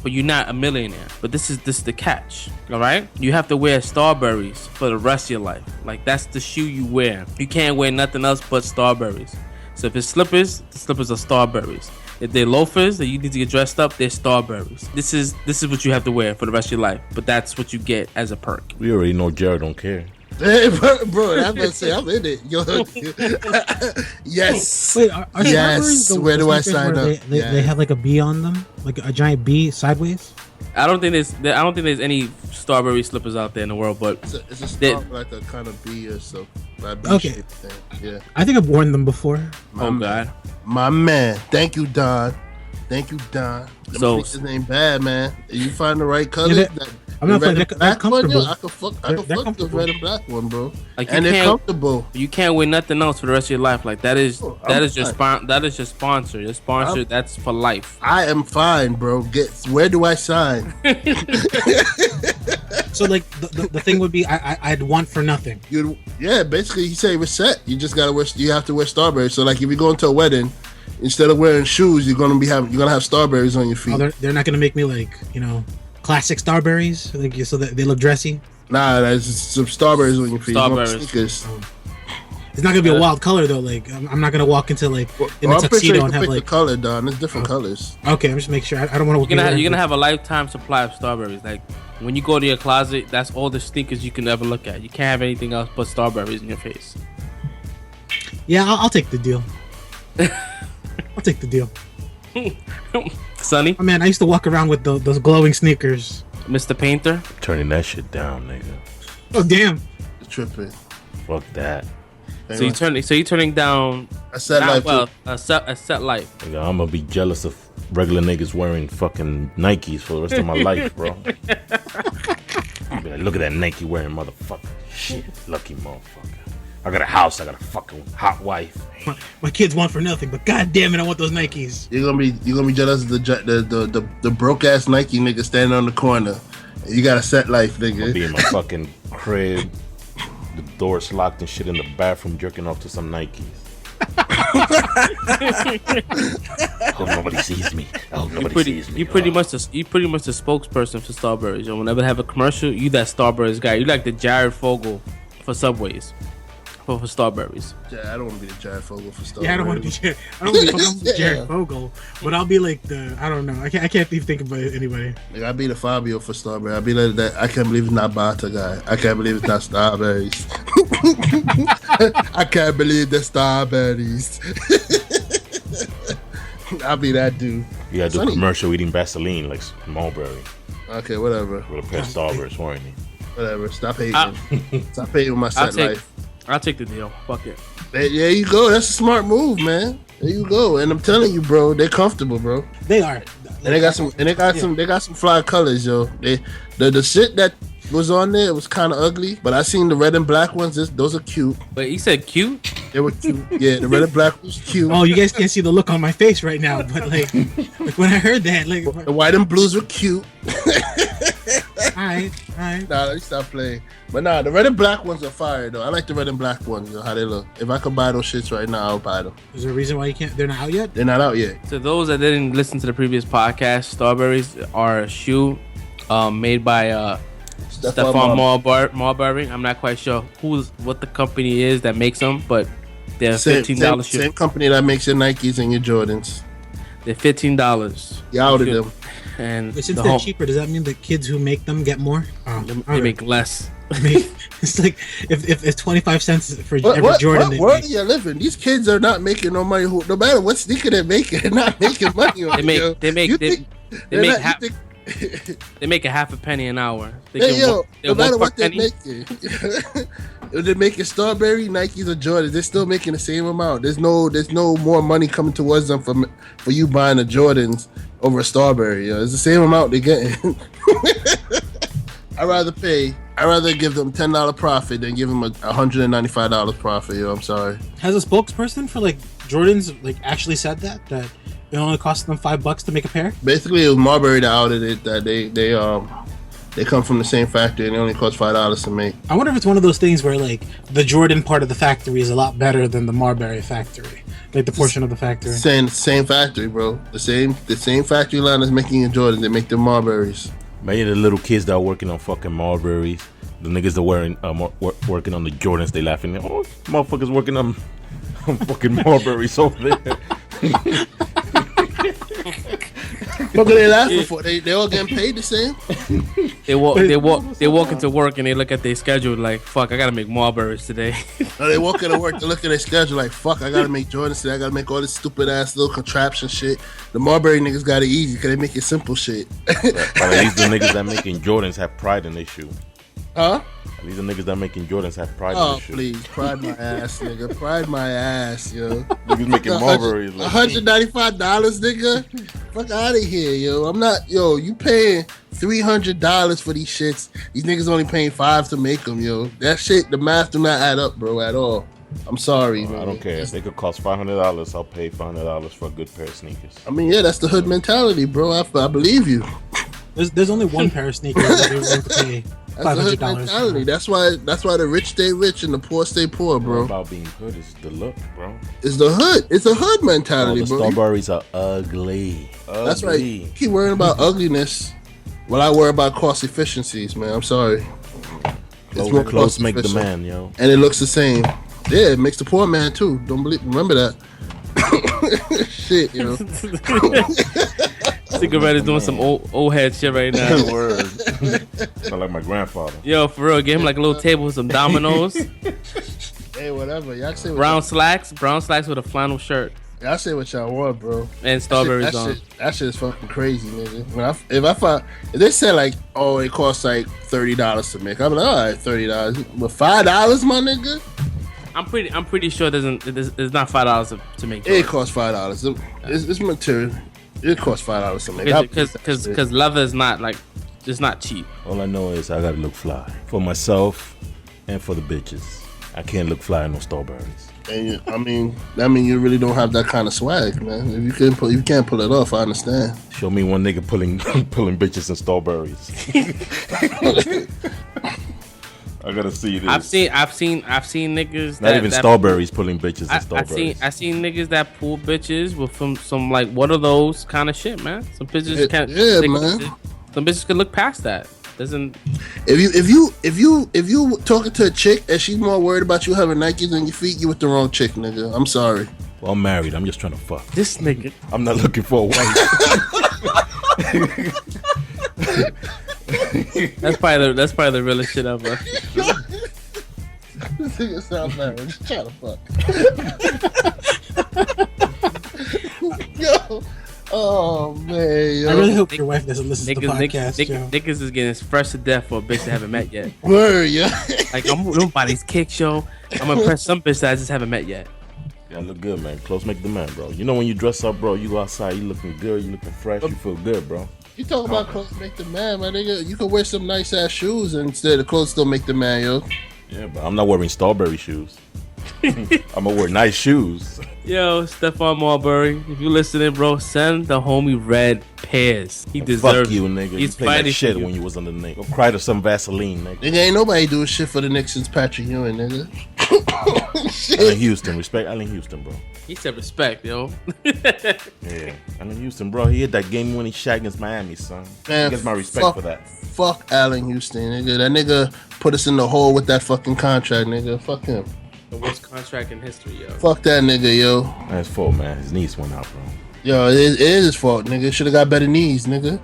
But you're not a millionaire. But this is the catch. All right? You have to wear Starburys for the rest of your life. Like, that's the shoe you wear. You can't wear nothing else but Starburys. So if it's slippers, the slippers are Starburys. If they're loafers that you need to get dressed up, they're Starburys. This is what you have to wear for the rest of your life. But that's what you get as a perk. We already know Jared don't care. Hey, bro, I'm gonna say I'm in it. Yo, yes. Wait, are yes. Starburys Where do I sneakers sign where up? They have like a bee on them, like a giant bee sideways. I don't think there's any Starbury slippers out there in the world, but It's a star like a kind of bee or so. Okay. Thing. Yeah. I think I've worn them before. God, my man. Thank you, Don. Them So- sneakers ain't bad, man. If you find the right color. Yeah, I'm not red playing. and They're black one, yo, comfortable. I could fuck They're the comfortable. red and black one, bro. Like, and they're comfortable. you can't wear nothing else for the rest of your life. Like that is Oh, that I'm is your fine. that is your sponsor. Your sponsor, that's for life. I am fine, bro. Where do I sign? So like the thing would be I'd want for nothing. Basically, you say reset. You just gotta wear. You have to wear Starburys. So like, if you go into a wedding, instead of wearing shoes, you're gonna have Starburys on your feet. Oh, they're not gonna make me like classic Starburys, like so that they look dressy. Nah, there's some Starburys on your feet. Starburys. Sneakers. It's not gonna be a wild color though. Like I'm not gonna walk into like in a I'm pretty sure tuxedo you and can have pick like. the color, Don. There's different colors. Okay, I'm just making sure. I don't want to. You're gonna have a lifetime supply of Starburys. Like when you go to your closet, that's all the sneakers you can ever look at. You can't have anything else but Starburys in your face. Yeah, I'll take the deal. I'll take the deal. Sonny, Oh man, I used to walk around with those glowing sneakers. Mr. Painter. Turning that shit down, nigga. Oh damn! Tripping. Fuck that. So you're turning down I said life. well a set life. Nigga, I'm gonna be jealous of regular niggas wearing fucking Nikes for the rest of my life, bro. Be like, look at that Nike wearing motherfucker. Shit, lucky motherfucker. I got a house. I got a fucking hot wife. My kids want for nothing, but god damn it, I want those Nikes. You're gonna be jealous of the broke ass Nike nigga standing on the corner. You got a set life, nigga. Be in my fucking crib, the door's locked and shit in the bathroom, jerking off to some Nikes. Hope nobody sees me. I hope nobody sees me. You pretty much the spokesperson for Starburys. And whenever they have a commercial, you that Starburys guy. You like the Jared Fogle for Subways. For Starburys. Yeah, I don't want to be the Jared Fogle for Starburys. Yeah, I don't want to be Jared. I don't want to be Jared Fogle, but I'll be like I don't know. I can't even think about anybody. Like, I'd be the Fabio for Starburys. I'd be like that. I can't believe it's not Bata guy. I can't believe it's not Starburys. I can't believe the Starburys. I'll be that dude. You gotta do a commercial eating Vaseline like Mulberry Okay, whatever. with a pair of Starburst, weren't you? Whatever. Stop hating. Stop hating with my set life. I'll take the deal. Fuck it. There you go. That's a smart move, man. There you go. And I'm telling you, bro, they're comfortable, bro. They are. And they got some fly colors, yo. The shit that was on there was kind of ugly, but I seen the red and black ones. Those are cute. But he said cute. They were cute. Yeah, the red and black was cute. Oh, you guys can't see the look on my face right now, but like when I heard that, like, The white and blues were cute. all right. Nah, let me stop playing. But nah, the red and black ones are fire though. I like the red and black ones, how they look. If I could buy those shits right now, I'll buy them. Is there a reason why you can't? They're not out yet. They're not out yet. To those that didn't listen to the previous podcast, Starburys are a shoe made by Stephon Marbury. I'm not quite sure what the company is that makes them, but they're $15 shoe. Same company that makes your Nikes and your Jordans. They're $15. You outed them. And But since they're cheaper, does that mean the kids who make them get more? Oh, they make less. I mean, it's like if it's 25 cents for every Jordan. What world are you living? These kids are not making no money. No matter what sneaker they're making, they're not making money. They make a half a penny an hour. No matter what they're making, if they're making Starbury, Nikes, or Jordans, they're still making the same amount. There's no more money coming towards them for you buying the Jordans over a Starbury. It's the same amount they're getting. I'd rather give them $10 profit than give them a $195 profit. I'm sorry. Has a spokesperson for like Jordans like actually said that it only cost them $5 to make a pair? Basically, it was Marbury that outed it, that They come from the same factory and they only cost $5 to make. I wonder if it's one of those things where like the Jordan part of the factory is a lot better than the Marbury factory, like the portion of the factory. Same factory, bro. The same factory line is making your Jordans. They make the Marburys. Man, the little kids that are working on fucking Marburys, the niggas that wearing working on the Jordans, they laughing. Oh, motherfuckers working on fucking Marburys over there. What are they laughing for? They all getting paid the same. They walk into work and they look at their schedule like, fuck, I gotta make Marlboros today. No, they walk into work, they look at their schedule like, fuck, I gotta make Jordans today. I gotta make all this stupid ass little contraption shit. The Marbury niggas got it easy because they make it simple shit. But at least the niggas that making Jordans have pride in their shoe. Huh? At least the niggas that making Jordans have pride in their shoe. Oh, please. Pride my ass, nigga. Pride my ass, yo. Niggas making Marburys. Like, $195, nigga? Fuck out of here, yo. I'm not, yo, you paying $300 for these shits. These niggas only paying $5 to make them, yo. That shit, the math do not add up, bro, at all. I'm sorry, man. I don't care. If they could cost $500, I'll pay $500 for a good pair of sneakers. I mean, yeah, that's the hood mentality, bro. I believe you. There's only one pair of sneakers that they're willing to pay $500. That's why the rich stay rich and the poor stay poor, bro. About being hood is the look, bro. It's the hood. It's a hood mentality, the bro. Starburys are ugly. That's right. You keep worrying about ugliness while I worry about cost efficiencies, man. I'm sorry. Close make the man, yo. And it looks the same. Yeah, it makes the poor man too. Remember that. Shit, yo. Cigarette is doing some old head shit right now. Word. Sound like my grandfather. Yo, for real, get him like a little table with some dominoes. Hey, whatever. Y'all say what brown slacks with a flannel shirt. Y'all say what y'all want, bro. And strawberries on. That shit is fucking crazy, nigga. If they said like, oh, it costs like $30 to make, I'm like, all right, $30. But $5, my nigga. I'm pretty sure it's not $5 to make. It costs $5. It's material. It costs $5 to make. Because leather is not like, it's not cheap. All I know is I gotta look fly for myself and for the bitches. I can't look fly in no Starburys. And I mean you really don't have that kind of swag, man. If you can't pull it off, I understand. Show me one nigga pulling bitches in Starburys. I gotta see this. I've seen niggas. Not even Starburys pulling bitches in Starburys. I seen niggas that pull bitches with some like what are those kind of shit, man. Some bitches can't. Yeah, man. Some bitches can look past that. Doesn't. If you talking to a chick and she's more worried about you having Nikes on your feet, you with the wrong chick, nigga. I'm sorry. Well, I'm married. I'm just trying to fuck. This nigga. I'm not looking for a wife. That's probably the realest shit ever. This nigga sound married. Just trying to fuck. Yo. Oh man, yo. I really hope your wife doesn't listen to the podcast. Niggas is getting fresh to death for a bitch they haven't met yet. Word, yeah. Like I'm by these kicks, yo. I'm gonna impress some bitch that I just haven't met yet. Yeah, look good, man. Clothes make the man, bro. You know when you dress up, bro, you go outside, you looking good, you looking fresh, you feel good, bro. You talk about clothes make the man, my nigga. You can wear some nice ass shoes and instead the clothes still make the man, yo. Yeah, but I'm not wearing Starbury shoes. I'm gonna wear nice shoes. Yo, Stephon Marbury, if you listening, bro, send the homie red pairs. He deserves. Fuck you, nigga. He's you played like shit when you was on the Knicks. Go cry to some Vaseline, nigga. Nigga, ain't nobody doing shit for the Knicks since Patrick Ewing, nigga. Allen Houston, respect Allen Houston, bro. He said respect, yo. Yeah, Allen Houston, bro. He hit that game-winning shot against Miami, son. Man, he gets my respect for that. Fuck Allen Houston, nigga. That nigga put us in the hole with that fucking contract, nigga. Fuck him. The worst contract in history, yo. Fuck that nigga, yo. That's his fault, man. His knees went out, bro. Yo, it is his fault, nigga. Should have got better knees, nigga.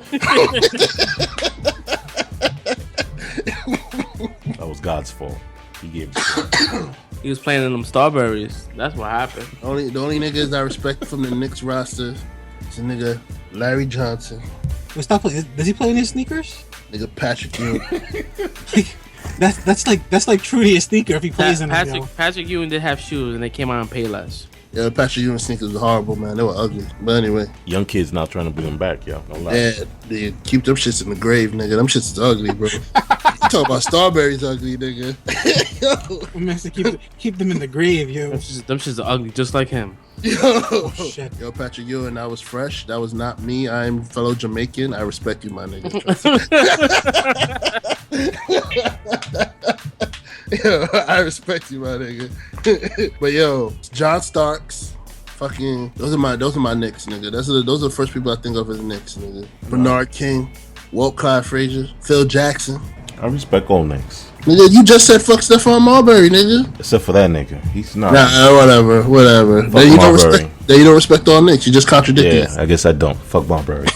That was God's fault. He gave it. He was playing in them Starburys. That's what happened. The only niggas I respect from the Knicks roster is a nigga Larry Johnson. Wait, stop playing. Does he play in his sneakers? Nigga Patrick Ewing. That's like truly a sneaker if he plays in them. Patrick Ewing did have shoes and they came out and paid less. Yeah, Patrick Ewing sneakers were horrible, man. They were ugly. But anyway. Young kids not trying to bring them back, yo. Don't lie. Yeah, they keep them shits in the grave, nigga. Them shits is ugly, bro. You talk about Starburys ugly, nigga. Yo. Man, keep them in the grave, yo. Them shits are ugly, just like him. Shit. Yo, Patrick Ewing, that was fresh. That was not me. I'm fellow Jamaican. I respect you, my nigga. Yo, I respect you, my nigga. But yo, John Starks, fucking, those are my Knicks, nigga. Those are the first people I think of as Knicks, nigga. Bernard King, Walt Clyde Frazier, Phil Jackson. I respect all Knicks. Nigga, you just said fuck Stephon Marbury, nigga. Except for that nigga. He's not. Nah, whatever. Then you don't respect all Knicks. You just contradicted. Yeah, I guess I don't. Fuck Marbury.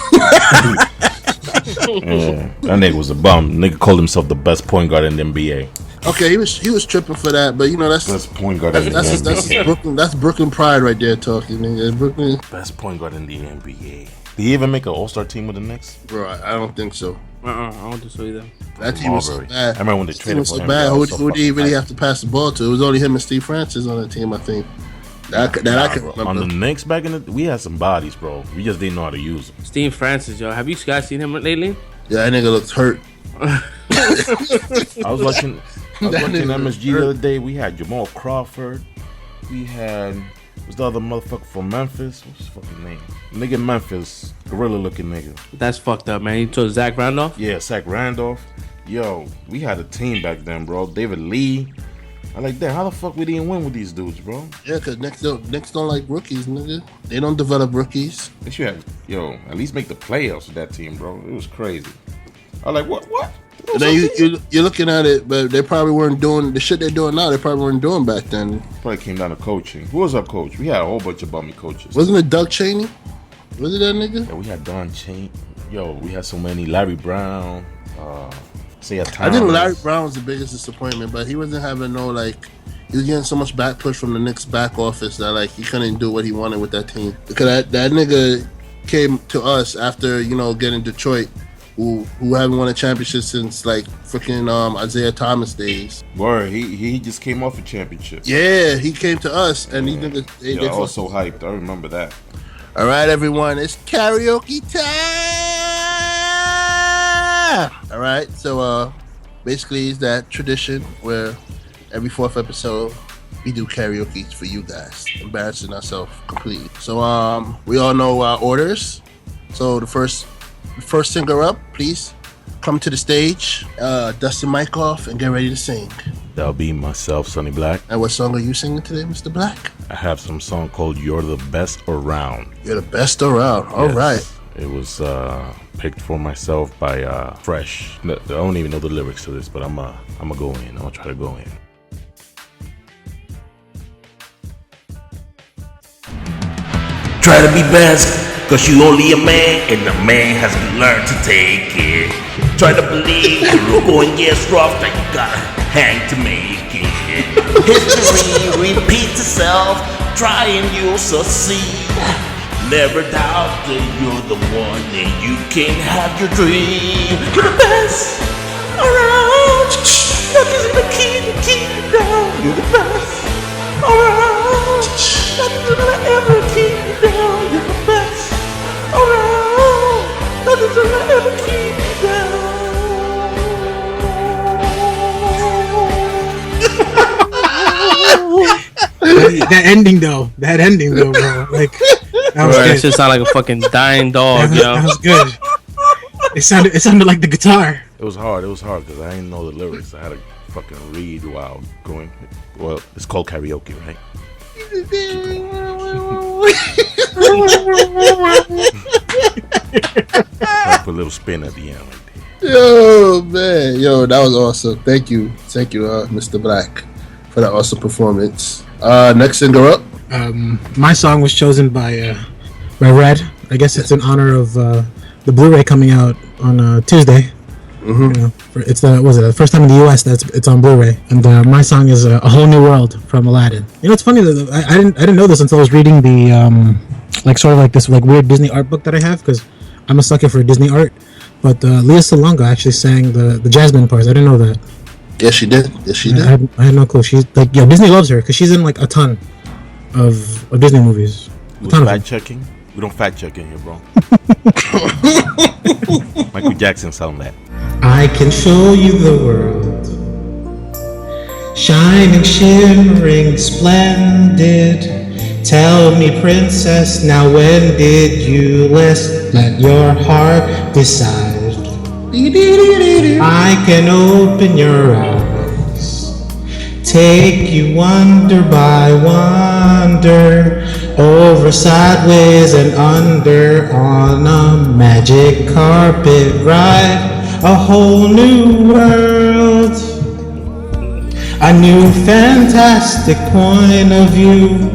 Yeah, that nigga was a bum. Nigga called himself the best point guard in the NBA. Okay, he was tripping for that, but you know that's best point guard in the NBA. That's Brooklyn pride right there talking, nigga. Brooklyn best point guard in the NBA. Did he even make an All-Star team with the Knicks? Bro, I don't think so. I don't think so either. That team was so bad. I remember when they traded for him. Bad. Who did he really have to pass the ball to? It was only him and Steve Francis on the team, I think. I can remember. On the Knicks back in we had some bodies, bro. We just didn't know how to use them. Steve Francis, yo. Have you guys seen him lately? Yeah, that nigga looks hurt. I was watching MSG the other day. We had Jamal Crawford. We had what's the other motherfucker from Memphis? What's his fucking name? Nigga in Memphis, gorilla looking nigga. That's fucked up, man. You told Zach Randolph? Yeah, Zach Randolph. Yo, we had a team back then, bro. David Lee. I like that. How the fuck we didn't win with these dudes, bro? Yeah, cause Knicks don't like rookies, nigga. They don't develop rookies. They should have, at least make the playoffs with that team, bro. It was crazy. I was like, what? And then you're looking at it, but they probably weren't doing the shit they're doing now. They probably weren't doing back then. Probably came down to coaching. Who was our coach? We had a whole bunch of bummy coaches. Wasn't it Doug Cheney? Was it that nigga? Yeah, we had Don Cheney. Yo, we had so many. Larry Brown. I think Larry Brown was the biggest disappointment, but he wasn't having he was getting so much back push from the Knicks back office that he couldn't do what he wanted with that team. Because that nigga came to us after, getting Detroit, who haven't won a championship since freaking Isaiah Thomas days. Word, he just came off a championship. Yeah, he came to us and he niggas I was so hyped. I remember that. All right, everyone, it's karaoke time. All right, so basically it's that tradition where every fourth episode we do karaoke for you guys, embarrassing ourselves completely. So we all know our orders. So the first singer up, please come to the stage, dust the mic off, and get ready to sing. That'll be myself, Sonny Black. And what song are you singing today, Mr. Black? I have some song called "You're the Best Around." You're the best around. All right. It was picked for myself by Fresh. I don't even know the lyrics to this, but I'm gonna go in. I'm gonna try to go in. Try to be best, cause you only a man, and a man has to learn to take it. Try to believe you're going gets rough, that you gotta hang to make it. History repeats itself, try and you'll succeed. Never doubt that you're the one and you can have your dream. You're the best around. Nothing's gonna keep you down. You're the best around. Nothing's gonna ever keep you down. You're the best around. Nothing's gonna ever keep you down. That ending though, bro. That shit sound like a fucking dying dog, yo. That was good. It sounded like the guitar. It was hard because I didn't know the lyrics. I had to fucking read while going. Well, it's called karaoke, right? Put a little spin at the end like that. Yo, man. Yo, that was awesome. Thank you, Mr. Black, for that awesome performance. Next singer up. My song was chosen by Red. I guess it's in honor of the Blu-ray coming out on Tuesday. Mm-hmm. It's the first time in the U.S. that it's on Blu-ray, and my song is "A Whole New World" from Aladdin. You know, it's funny that I didn't know this until I was reading the this weird Disney art book that I have, because I'm a sucker for Disney art. But Lea Salonga actually sang the Jasmine parts. I didn't know that. Yes, she did. I had no clue. She's Disney loves her because she's in a ton of Disney movies. Fact checking? We don't fact check in here, bro. Michael Jackson sound that. I can show you the world, shining, shimmering, splendid. Tell me, princess, now when did you last let your heart decide? I can open your eyes, take you wonder by wonder, over, sideways, and under, on a magic carpet ride, a whole new world, a new fantastic point of view.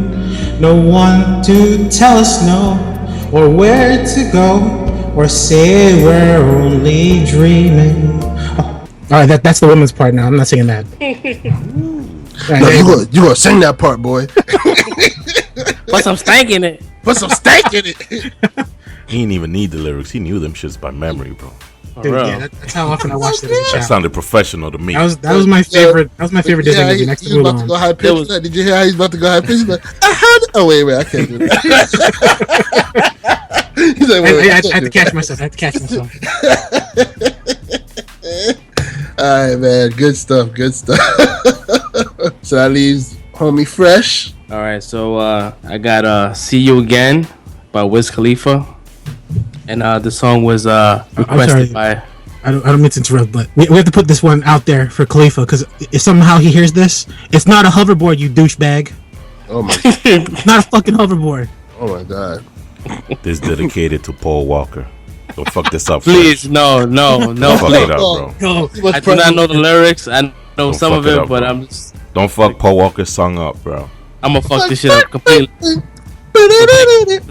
No one to tell us no, or where to go, or say we're only dreaming. Oh. All right, that's the woman's part now. I'm not singing that. Right, no, you gonna sing that part, boy. Put some stank in it. Put some stank in it. He didn't even need the lyrics. He knew them shits by memory, bro. Dude, yeah, that's how often I watched it as a child. That sounded professional to me. That was my favorite. That was my favorite Disney movie. Next to about to go high pitch. Did you hear how he's about to go high pitch? Like, oh wait, I can't do that. He's like, I had to catch myself. All right, man. Good stuff. So that leaves homie Fresh. All right, so I got "See You Again" by Wiz Khalifa, and the song was requested by. I don't mean to interrupt, but we have to put this one out there for Khalifa, because if somehow he hears this, it's not a hoverboard, you douchebag. Oh my! It's not a fucking hoverboard. Oh my god! This dedicated to Paul Walker. Don't fuck this up. Please, no, Don't fuck it up, bro. No. I do not know the lyrics. I know some of it, but I'm just. Don't fuck Paul Walker's song up, bro. I'm gonna fuck this shit up completely.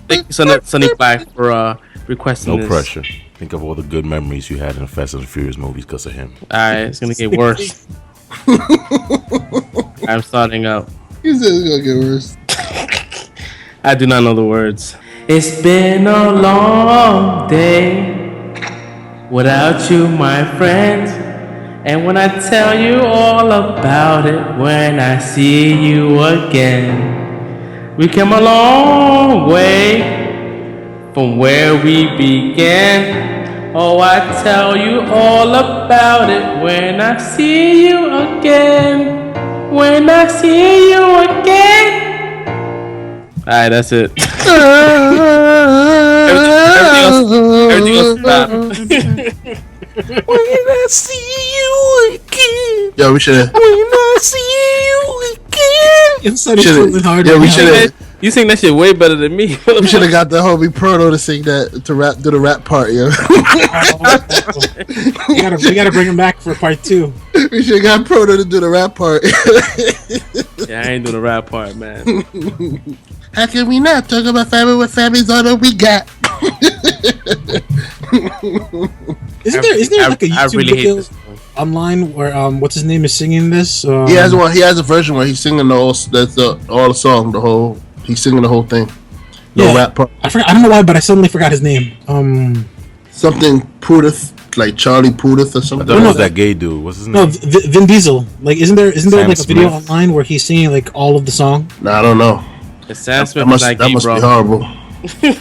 Thank you, Sonny Black, for requesting No this. pressure. Think of all the good memories you had in the Fast and Furious movies because of him. Alright, it's gonna get worse. I'm starting up. He said it's gonna get worse. I do not know the words. It's been a long day without you, my friend. And when I tell you all about it, when I see you again, we came a long way from where we began. Oh, I tell you all about it when I see you again. When I see you again. Alright, that's it. everything else stop. When I see you again. Yo, we should have. When I see you again. We should have. You sing that shit way better than me. We should have got the homie Proto to sing that, do the rap part, yo. we gotta bring him back for part 2. We should have got Proto to do the rap part. Yeah, I ain't doing the rap part, man. How can we not talk about family when family's all that we got? Isn't there like a YouTube video online where what's his name is singing this? He has one. He has a version where he's singing all the song, he's singing the whole thing. No rap part. I don't know why, but I suddenly forgot his name. Something Pudith, like Charlie Pudith or something. I don't know that gay dude. What's his name? No, Vin Diesel. Like, isn't there like a video Smith. online where he's singing like all of the song? No, I don't know. Sam Smith That must be horrible.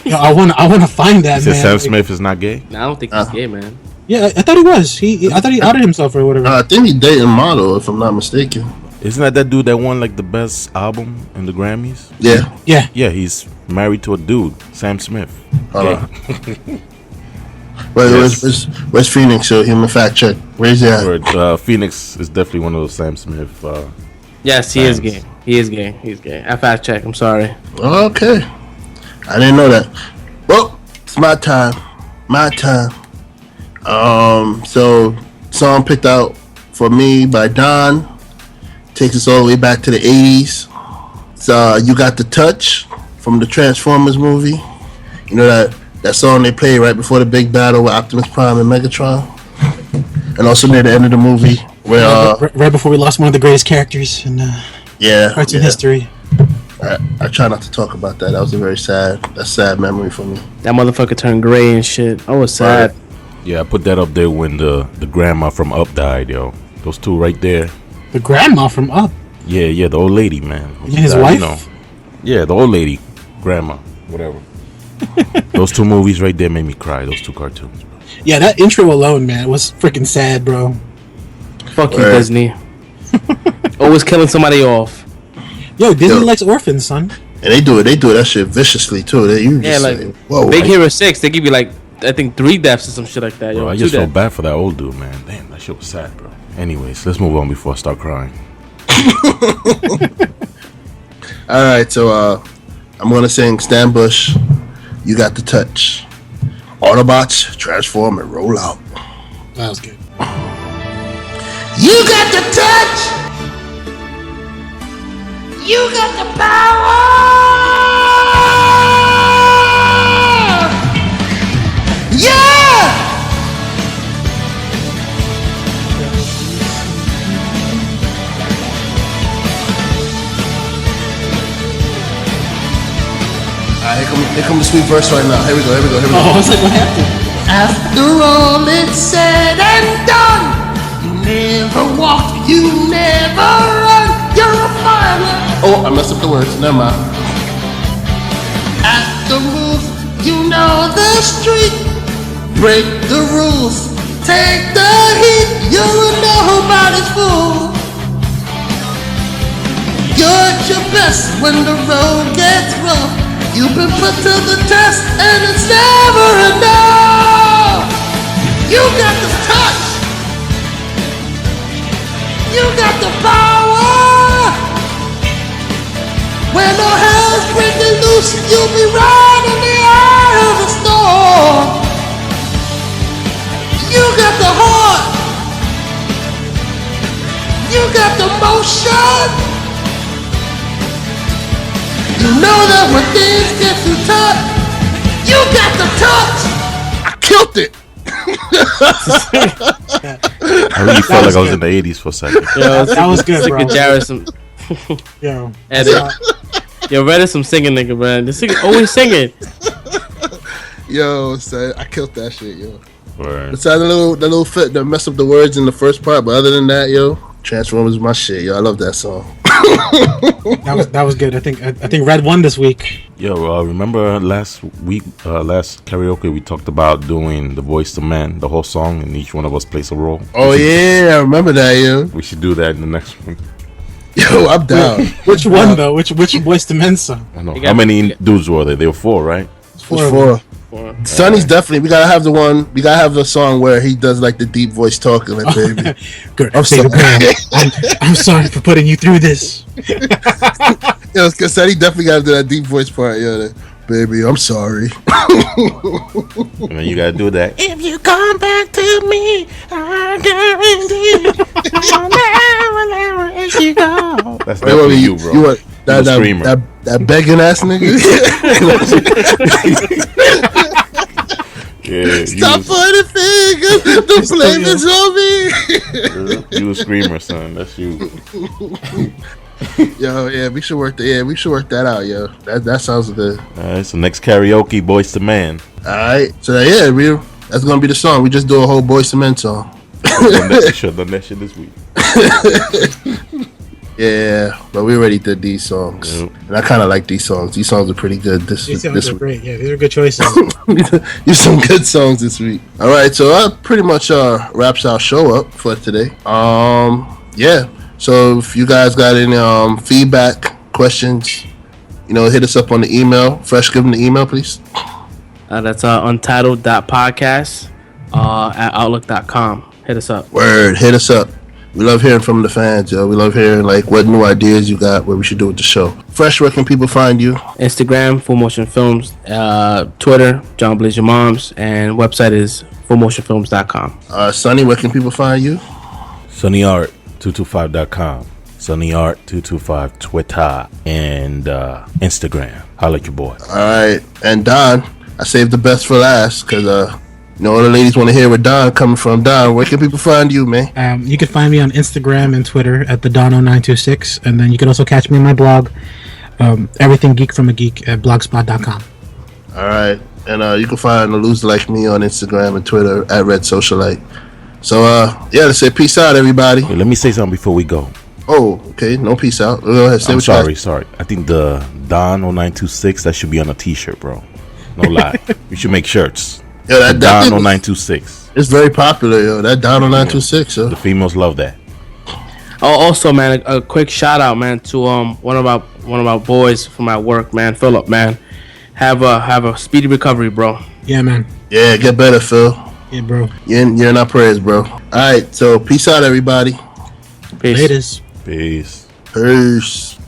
Yeah, I want to find that. You said man. Sam Smith is not gay? Nah, I don't think he's gay, man. Yeah, I thought he was. I thought he outed himself or whatever. I think he's dating model, if I'm not mistaken. Isn't that dude that won like the best album in the Grammys? Yeah. Yeah, he's married to a dude, Sam Smith. Wait, where's Phoenix? So him a fact check. Where's he at? Phoenix is definitely one of those Sam Smith. Yes, he is gay. He's gay. I fact check. I'm sorry. Okay. I didn't know that. Well, it's my time. So song picked out for me by Don takes us all the way back to the 80s. So You Got the Touch from the Transformers movie. You know that song they play right before the big battle with Optimus Prime and Megatron, and also near the end of the movie where right before we lost one of the greatest characters in cartoon history. I try not to talk about that. That was a very sad memory for me. That motherfucker turned gray and shit. I was sad. Yeah, I put that up there when the grandma from Up died, yo. Those two right there. The grandma from Up? Yeah, the old lady, man. His wife? You know. Yeah, the old lady. Grandma. Whatever. Those two movies right there made me cry. Those two cartoons, bro. Yeah, that intro alone, man, was freaking sad, bro. Fuck you, Disney. Always killing somebody off. Yo, Disney likes orphans, son. And they do that shit viciously too. You just like say, whoa, Big Hero 6, they give you like I think 3 deaths or some shit like that. Bro, Yo, I just felt bad for that old dude, man. Damn, that shit was sad, bro. Anyways, let's move on before I start crying. All right, so I'm gonna sing Stan Bush, "You Got the Touch." Autobots transform and roll out. That was good. You got the touch. You got the power. Yeah. Here come the sweet verse right now. Here we go. Oh, I was like, what happened? After all it's said and done, you never walk, you never run. You're a fireman. Oh, I messed up the words. Never mind. At the roof, you know the street. Break the rules, take the heat. You're nobody's fool. You're at your best when the road gets rough. You've been put to the test and it's never enough. You got the touch. You got the power. When all hell's breaking loose, you'll be right in the eye of the storm. You got the heart. You got the motion. You know that when things get too tough, you got the touch. I killed it. I really felt like I was in the 80s for a second. Yo, That was good, bro. Jared some Yo, edit. Yo, Red is some singing nigga, man. This nigga always singing. Yo, son, I killed that shit, yo. Word. Besides the little fit that messed up the words in the first part, but other than that, yo, Transformers is my shit, yo. I love that song. that was good. I think Red won this week. Yo, remember last karaoke we talked about doing the Voice to Man, the whole song, and each one of us plays a role. Oh yeah, I remember that, yo. We should do that in the next one. Yo, I'm down. Which one though? Which Boyz II Men song? I know. How many dudes were there? There were 4, right? Four. Sonny's definitely. We gotta have the one. We gotta have the song where he does like the deep voice talking, like, baby. Good. I'm sorry. I'm sorry for putting you through this. Yo, because Sonny definitely gotta do that deep voice part. Yo, that, baby, I'm sorry. And then you gotta do that. If you come back to me, I guarantee I'll never let you go. That's definitely you, bro. You want that screamer. that begging ass nigga? Yeah, Stop pointing fingers. The blame is on me. You a screamer, son. That's you. Yo, yeah, we should work that out, yo. That sounds good. Alright, so next karaoke, Voice to Man. Alright. So yeah, that's gonna be the song. We just do a whole Boyz II Men song. Should have done that shit this week. Yeah, but we already did these songs. Yep. And I kinda like these songs. These songs are pretty good this These songs this are week. great. Yeah, these are good choices. Use some good songs this week. Alright, so that pretty much wraps our show up for today. Yeah. So if you guys got any feedback, questions, hit us up on the email. Fresh, give them the email, please. That's UNTLD.PODCAST at Outlook.com. Hit us up. Word, hit us up. We love hearing from the fans, yo. We love hearing what new ideas you got, what we should do with the show. Fresh, where can people find you? Instagram, Full Motion Films. Twitter, John Blaze Your Moms. And website is fullmotionfilms.com. Sonny, where can people find you? SunnyArt225.com. SunnyArt225 Twitter and Instagram. Holla at your boy. All right, and Don, I saved the best for last because all the ladies want to hear where Don coming from. Don, where can people find you, man? You can find me on Instagram and Twitter at theDono926, and then you can also catch me on my blog, Everything Geek from a Geek at blogspot.com. All right, and you can find a loser like me on Instagram and Twitter at Red Socialite. So let's say peace out, everybody. Hey, let me say something before we go. Oh, okay, no peace out. Go ahead, say I'm what you got. sorry. I think the Don 0926 that should be on a T-shirt, bro. No lie. We should make shirts. Yo, that Don 0926. It's very popular, yo. That Don 0926, yo. The females love that. Oh, also, man, a quick shout out, man, to one of one of my boys from my work, man, Philip, man. Have a speedy recovery, bro. Yeah, man. Yeah, get better, Phil. Yeah, bro. You're in our prayers, bro. All right, so peace out, everybody. Peace. Latest. Peace. Peace.